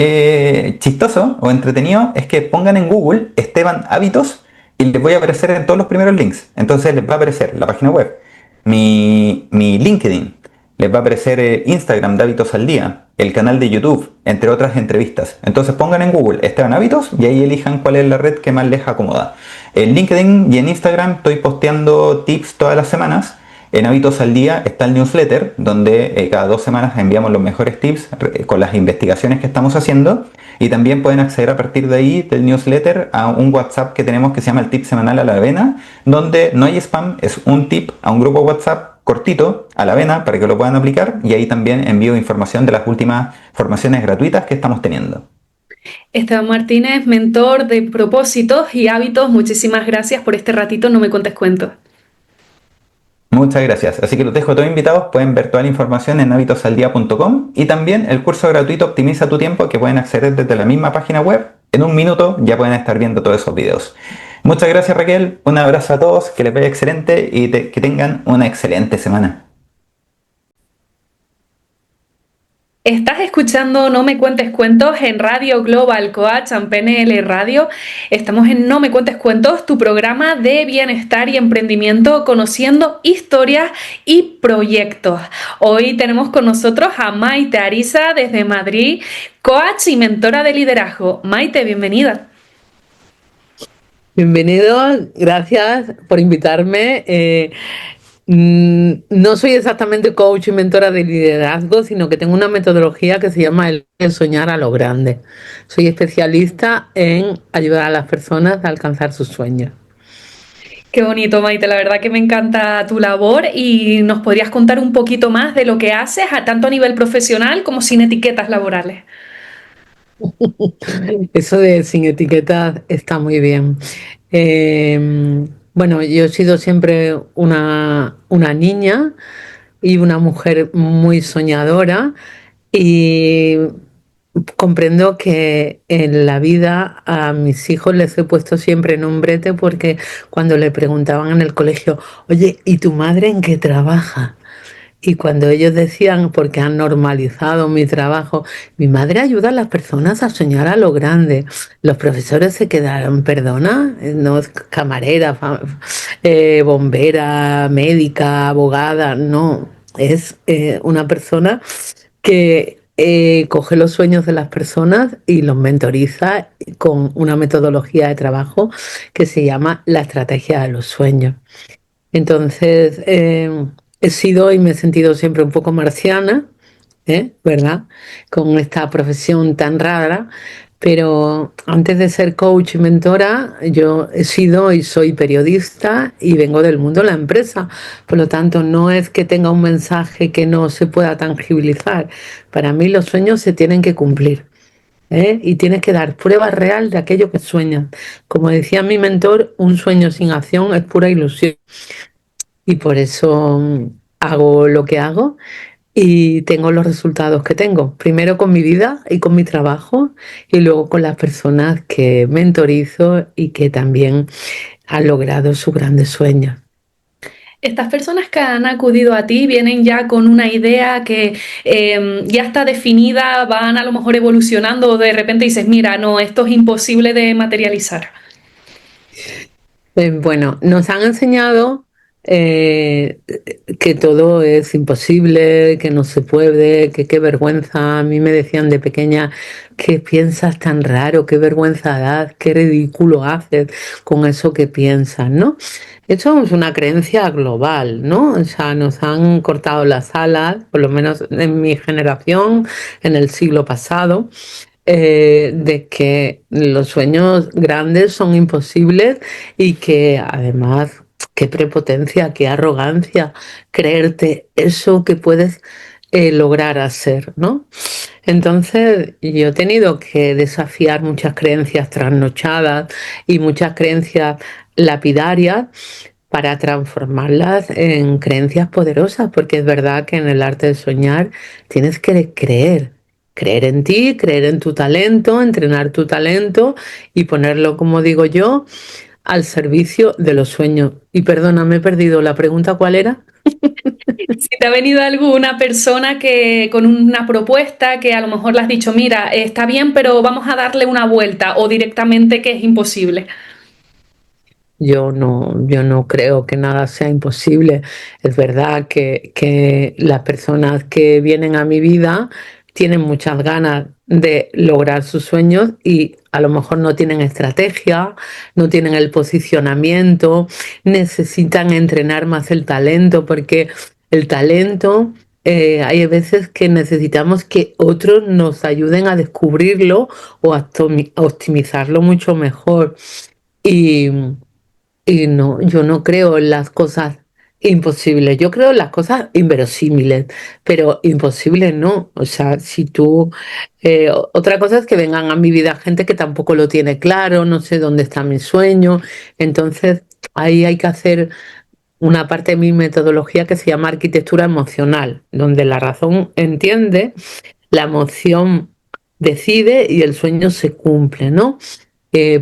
chistoso o entretenido es que pongan en Google Esteban Hábitos y les voy a aparecer en todos los primeros links. Entonces les va a aparecer la página web, mi LinkedIn, les va a aparecer Instagram de Hábitos al Día, el canal de YouTube, entre otras entrevistas. Entonces pongan en Google Esteban Hábitos y ahí elijan cuál es la red que más les acomoda. En LinkedIn y en Instagram estoy posteando tips todas las semanas. En Hábitos al Día está el newsletter, donde cada 2 semanas enviamos los mejores tips con las investigaciones que estamos haciendo. Y también pueden acceder a partir de ahí del newsletter a un WhatsApp que tenemos que se llama el tip semanal a la avena, donde no hay spam, es un tip a un grupo WhatsApp cortito a la avena para que lo puedan aplicar. Y ahí también envío información de las últimas formaciones gratuitas que estamos teniendo. Esteban Martínez, mentor de propósitos y hábitos, muchísimas gracias por este ratito, no me cuentes cuentos. Muchas gracias. Así que los dejo todos invitados. Pueden ver toda la información en hábitosaldia.com y también el curso gratuito Optimiza tu tiempo que pueden acceder desde la misma página web. En un minuto ya pueden estar viendo todos esos videos. Muchas gracias, Raquel. Un abrazo a todos. Que les vaya excelente y que tengan una excelente semana. Estás escuchando No Me Cuentes Cuentos en Radio Global Coach and PNL Radio. Estamos en No Me Cuentes Cuentos, tu programa de bienestar y emprendimiento, conociendo historias y proyectos. Hoy tenemos con nosotros a Maite Ariza desde Madrid, coach y mentora de liderazgo. Maite, bienvenida. Bienvenido, gracias por invitarme. No soy exactamente coach y mentora de liderazgo, sino que tengo una metodología que se llama el soñar a lo grande. Soy especialista en ayudar a las personas a alcanzar sus sueños. Qué bonito, Maite, la verdad que me encanta tu labor y nos podrías contar un poquito más de lo que haces, tanto a nivel profesional como sin etiquetas laborales. Eso de sin etiquetas está muy bien. Bueno, yo he sido siempre una niña y una mujer muy soñadora y comprendo que en la vida a mis hijos les he puesto siempre nombrete porque cuando le preguntaban en el colegio, oye, ¿y tu madre en qué trabaja? Y cuando ellos decían, porque han normalizado mi trabajo, mi madre ayuda a las personas a soñar a lo grande. Los profesores se quedaron, perdona, no es camarera, bombera, médica, abogada, no, es una persona que coge los sueños de las personas y los mentoriza con una metodología de trabajo que se llama la estrategia de los sueños. Entonces, he sido y me he sentido siempre un poco marciana, ¿verdad? Con esta profesión tan rara, pero antes de ser coach y mentora, yo he sido y soy periodista y vengo del mundo de la empresa. Por lo tanto, no es que tenga un mensaje que no se pueda tangibilizar. Para mí los sueños se tienen que cumplir. Y tienes que dar prueba real de aquello que sueñas. Como decía mi mentor, un sueño sin acción es pura ilusión. Y por eso hago lo que hago y tengo los resultados que tengo. Primero con mi vida y con mi trabajo y luego con las personas que mentorizo y que también han logrado sus grandes sueños. Estas personas que han acudido a ti vienen ya con una idea que ya está definida, van a lo mejor evolucionando o de repente dices, mira, no, esto es imposible de materializar. Bueno, nos han enseñado eh, que todo es imposible, que no se puede, que qué vergüenza. A mí me decían de pequeña, ¿qué piensas tan raro? ¿Qué vergüenza das? ¿Qué ridículo haces con eso que piensas, ¿no? Eso es una creencia global, ¿no? O sea, nos han cortado las alas, por lo menos en mi generación, en el siglo pasado, de que los sueños grandes son imposibles y que además, qué prepotencia, qué arrogancia creerte eso que puedes lograr hacer, ¿no? Entonces, yo he tenido que desafiar muchas creencias trasnochadas y muchas creencias lapidarias para transformarlas en creencias poderosas, porque es verdad que en el arte de soñar tienes que creer, creer en ti, creer en tu talento, entrenar tu talento y ponerlo, como digo yo, al servicio de los sueños. Y perdona, me he perdido. ¿La pregunta cuál era? Si te ha venido alguna persona que con una propuesta que a lo mejor le has dicho, mira, está bien, pero vamos a darle una vuelta, o directamente que es imposible. Yo no creo que nada sea imposible. Es verdad que las personas que vienen a mi vida tienen muchas ganas de lograr sus sueños y a lo mejor no tienen estrategia, no tienen el posicionamiento, necesitan entrenar más el talento porque el talento, hay veces que necesitamos que otros nos ayuden a descubrirlo o a optimizarlo mucho mejor. Y, y no, yo no creo en las cosas imposibles, yo creo en las cosas inverosímiles, pero imposibles no. O sea, si tú... otra cosa es que vengan a mi vida gente que tampoco lo tiene claro, no sé dónde está mi sueño, entonces ahí hay que hacer una parte de mi metodología que se llama arquitectura emocional, donde la razón entiende, la emoción decide y el sueño se cumple, ¿no?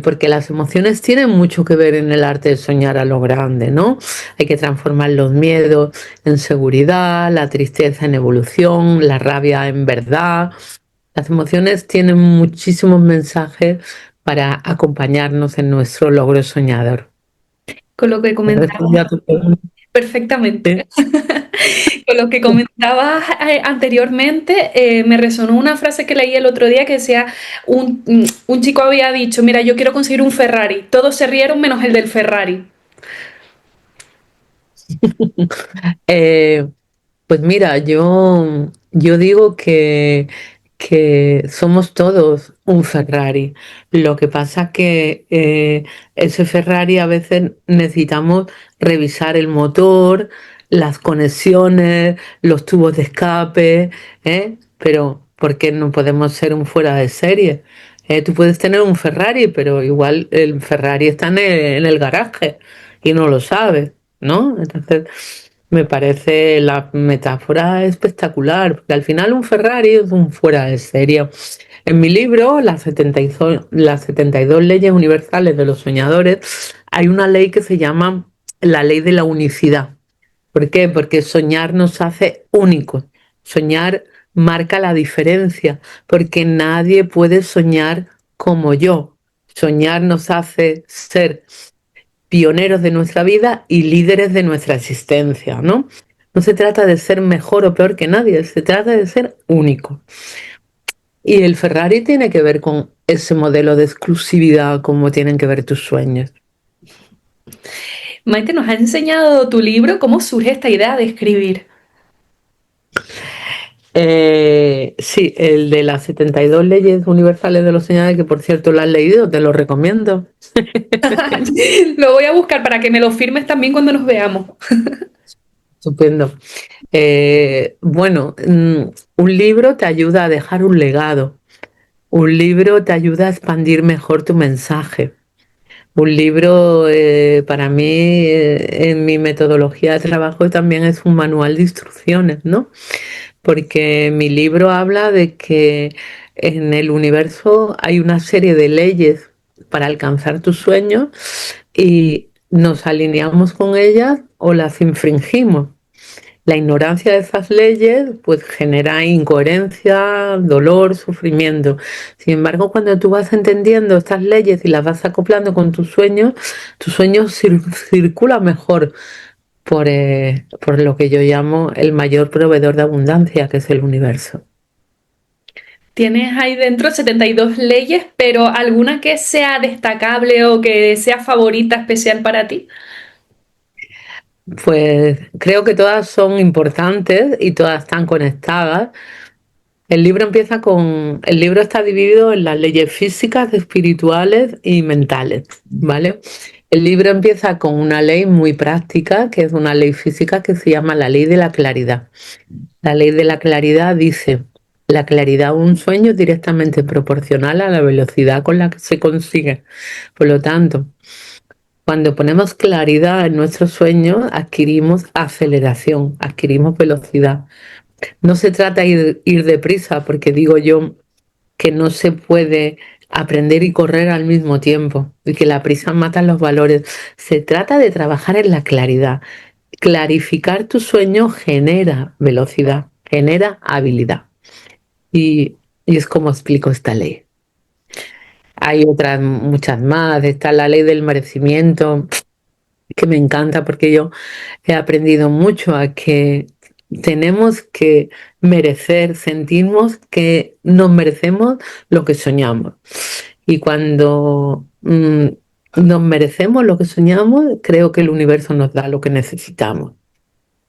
Porque las emociones tienen mucho que ver en el arte de soñar a lo grande, ¿no? Hay que transformar los miedos en seguridad, la tristeza en evolución, la rabia en verdad. Las emociones tienen muchísimos mensajes para acompañarnos en nuestro logro soñador. Con lo que ¿Respondí comentabas a tu pregunta? perfectamente. Con lo que comentabas anteriormente, me resonó una frase que leí el otro día que decía, un chico había dicho, mira, yo quiero conseguir un Ferrari. Todos se rieron menos el del Ferrari. Eh, Pues mira, yo digo que somos todos un Ferrari. Lo que pasa que ese Ferrari a veces necesitamos revisar el motor, las conexiones, los tubos de escape, ¿eh? Pero ¿por qué no podemos ser un fuera de serie? Tú puedes tener un Ferrari, pero igual el Ferrari está en el garaje y no lo sabes, ¿no? Entonces... Me parece la metáfora espectacular, porque al final un Ferrari es un fuera de serie. En mi libro, las 72 leyes universales de los soñadores, hay una ley que se llama la ley de la unicidad. ¿Por qué? Porque soñar nos hace únicos. Soñar marca la diferencia, porque nadie puede soñar como yo. Soñar nos hace ser pioneros de nuestra vida y líderes de nuestra existencia, ¿no? No se trata de ser mejor o peor que nadie, se trata de ser único. Y el Ferrari tiene que ver con ese modelo de exclusividad, como tienen que ver tus sueños. Maite, nos ha enseñado tu libro, ¿cómo surge esta idea de escribir? Sí, el de las 72 leyes universales de los soñadores, que por cierto lo has leído, te lo recomiendo. Lo voy a buscar para que me lo firmes también cuando nos veamos. Estupendo. Bueno, un libro te ayuda a dejar un legado. Un libro te ayuda a expandir mejor tu mensaje. Un libro, para mí, en mi metodología de trabajo también es un manual de instrucciones, ¿no? Porque mi libro habla de que en el universo hay una serie de leyes para alcanzar tus sueños y nos alineamos con ellas o las infringimos. La ignorancia de esas leyes pues genera incoherencia, dolor, sufrimiento. Sin embargo, cuando tú vas entendiendo estas leyes y las vas acoplando con tus sueños circulan mejor por lo que yo llamo el mayor proveedor de abundancia, que es el universo. Tienes ahí dentro 72 leyes, pero ¿alguna que sea destacable o que sea favorita especial para ti? Pues creo que todas son importantes y todas están conectadas. El libro está dividido en las leyes físicas, espirituales y mentales, ¿vale? El libro empieza con una ley muy práctica, que es una ley física que se llama la ley de la claridad. La ley de la claridad dice: la claridad de un sueño es directamente proporcional a la velocidad con la que se consigue. Por lo tanto, cuando ponemos claridad en nuestros sueños, adquirimos aceleración, adquirimos velocidad. No se trata de ir deprisa, porque digo yo que no se puede aprender y correr al mismo tiempo, y que la prisa mata los valores. Se trata de trabajar en la claridad. Clarificar tu sueño genera velocidad, genera habilidad. Y es como explico esta ley. Hay otras muchas más. Está la ley del merecimiento, que me encanta porque yo he aprendido mucho a que tenemos que merecer, sentimos que nos merecemos lo que soñamos. Y cuando nos merecemos lo que soñamos, creo que el universo nos da lo que necesitamos.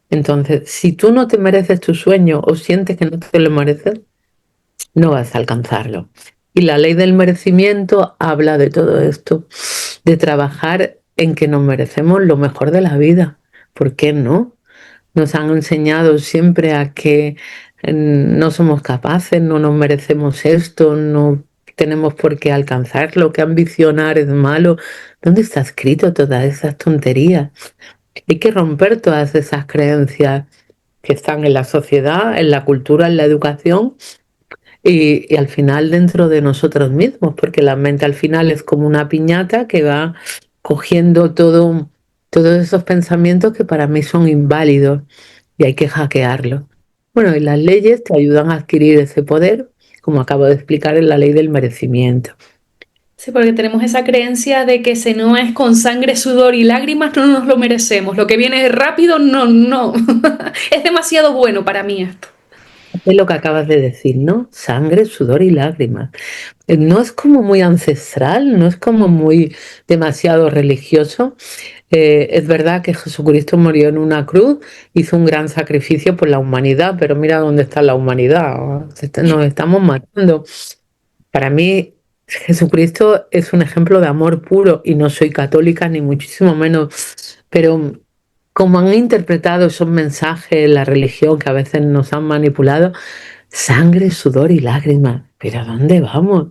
Entonces, si tú no te mereces tu sueño o sientes que no te lo mereces, no vas a alcanzarlo. Y la ley del merecimiento habla de todo esto, de trabajar en que nos merecemos lo mejor de la vida. ¿Por qué no? Nos han enseñado siempre a que no somos capaces, no nos merecemos esto, no tenemos por qué alcanzarlo, que ambicionar es malo. ¿Dónde está escrito todas esas tonterías? Hay que romper todas esas creencias que están en la sociedad, en la cultura, en la educación y al final dentro de nosotros mismos, porque la mente al final es como una piñata que va cogiendo todos esos pensamientos que para mí son inválidos y hay que hackearlos. Bueno, y las leyes te ayudan a adquirir ese poder, como acabo de explicar en la ley del merecimiento. Sí, porque tenemos esa creencia de que si no es con sangre, sudor y lágrimas, no nos lo merecemos. Lo que viene rápido, no, no. Es demasiado bueno para mí esto. Es lo que acabas de decir, ¿no? Sangre, sudor y lágrimas. No es como muy ancestral, no es como muy demasiado religioso. Es verdad que Jesucristo murió en una cruz, hizo un gran sacrificio por la humanidad, pero mira dónde está la humanidad. Nos estamos matando. Para mí, Jesucristo es un ejemplo de amor puro y no soy católica ni muchísimo menos, pero como han interpretado esos mensajes, la religión que a veces nos han manipulado, sangre, sudor y lágrimas. ¿Pero a dónde vamos?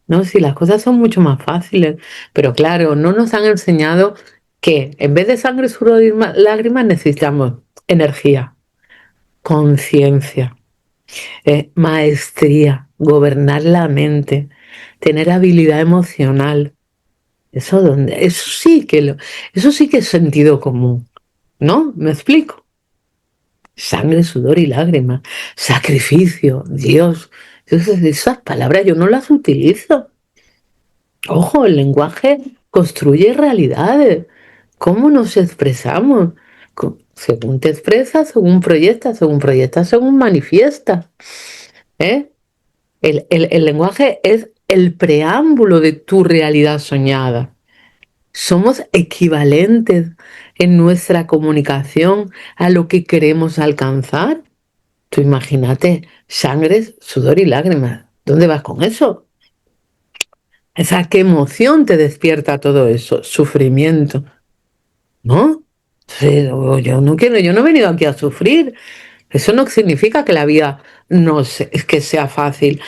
No, si las cosas son mucho más fáciles, pero claro, no nos han enseñado que en vez de sangre, sudor y lágrimas necesitamos energía, conciencia, maestría, gobernar la mente, tener habilidad emocional. Eso sí que es sentido común, ¿no? ¿Me explico? Sangre, sudor y lágrimas, sacrificio, Dios. Entonces, esas palabras yo no las utilizo. Ojo, el lenguaje construye realidades. ¿Cómo nos expresamos? Según te expresas, según proyectas, según manifiestas. ¿Eh? El lenguaje es el preámbulo de tu realidad soñada. Somos equivalentes en nuestra comunicación a lo que queremos alcanzar. Tú imagínate, sangre, sudor y lágrimas. ¿Dónde vas con eso? Esa qué emoción te despierta todo eso, sufrimiento, ¿no? Entonces, yo no he venido aquí a sufrir. Eso no significa que la vida no es que sea fácil.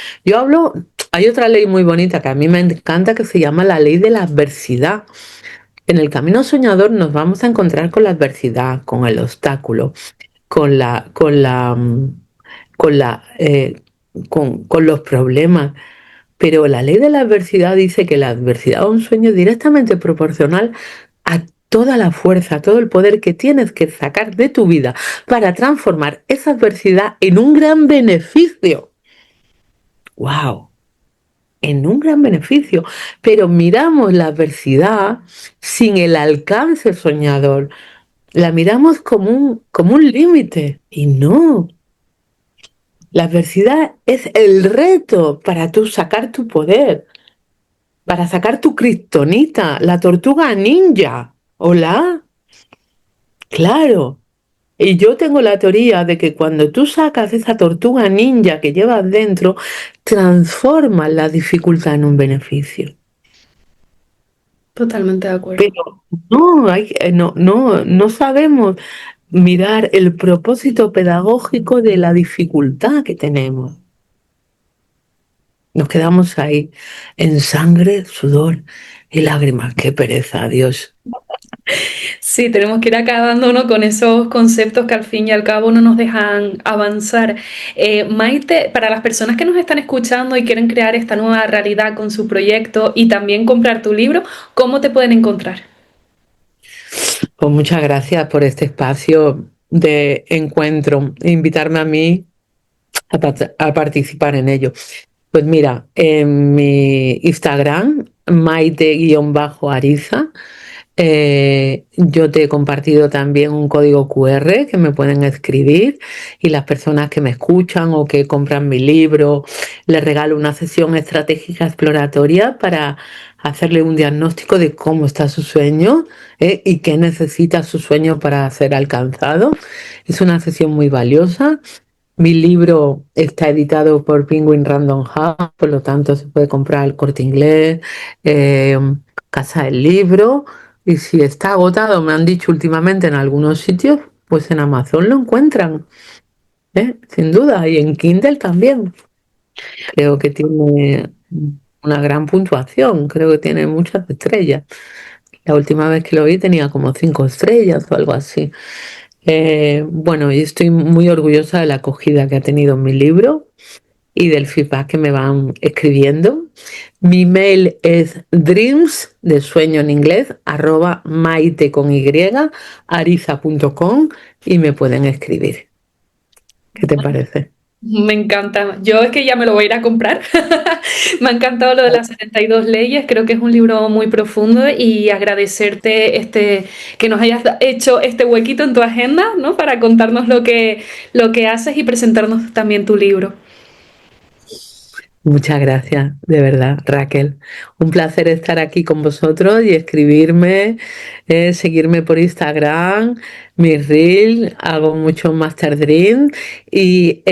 Hay otra ley muy bonita que a mí me encanta que se llama la ley de la adversidad. En el camino soñador nos vamos a encontrar con la adversidad, con el obstáculo, con la, con la, con la, con los problemas. Pero la ley de la adversidad dice que la adversidad a un sueño es directamente proporcional a toda la fuerza, todo el poder que tienes que sacar de tu vida para transformar esa adversidad en un gran beneficio. ¡Wow! En un gran beneficio. Pero miramos la adversidad sin el alcance soñador. la miramos como un límite y no. La adversidad es el reto para tú sacar tu poder, para sacar tu kriptonita, la tortuga ninja. Hola, claro. Y yo tengo la teoría de que cuando tú sacas esa tortuga ninja que llevas dentro, transformas la dificultad en un beneficio. Totalmente de acuerdo. Pero no sabemos mirar el propósito pedagógico de la dificultad que tenemos. Nos quedamos ahí en sangre, sudor y lágrimas. Qué pereza, Dios. Sí, tenemos que ir acabándonos con esos conceptos que al fin y al cabo no nos dejan avanzar. Maite, para las personas que nos están escuchando y quieren crear esta nueva realidad con su proyecto y también comprar tu libro, ¿cómo te pueden encontrar? Pues muchas gracias por este espacio de encuentro, e invitarme a mí a participar en ello. Pues mira, en mi Instagram, maite-ariza, yo te he compartido también un código QR que me pueden escribir y las personas que me escuchan o que compran mi libro, les regalo una sesión estratégica exploratoria para hacerle un diagnóstico de cómo está su sueño, y qué necesita su sueño para ser alcanzado. Es una sesión muy valiosa. Mi libro está editado por Penguin Random House, por lo tanto se puede comprar al Corte Inglés, eh, Casa del Libro, y si está agotado, me han dicho últimamente en algunos sitios, pues en Amazon lo encuentran, sin duda, y en Kindle también. Creo que tiene una gran puntuación, creo que tiene muchas estrellas. La última vez que lo vi tenía como 5 estrellas o algo así. Bueno, y estoy muy orgullosa de la acogida que ha tenido mi libro y del feedback que me van escribiendo. Mi mail es dreams, de sueño en inglés, @maite con y, ariza.com, y me pueden escribir. ¿Qué te parece? Me encanta. Yo es que ya me lo voy a ir a comprar. Me ha encantado lo de las 72 leyes. Creo que es un libro muy profundo y agradecerte que nos hayas hecho este huequito en tu agenda, ¿no? Para contarnos lo que haces y presentarnos también tu libro. Muchas gracias, de verdad, Raquel. Un placer estar aquí con vosotros y escribirme, seguirme por Instagram, mi reel, hago mucho Master Dream, y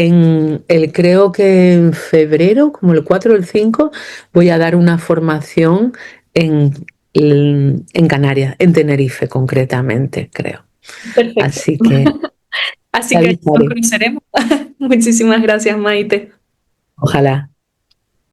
creo que en febrero, como el 4 o el 5, voy a dar una formación en, en Canarias, en Tenerife concretamente, creo. Perfecto. Así que Así te que nos avisaré. conoceremos. Muchísimas gracias, Maite. Ojalá.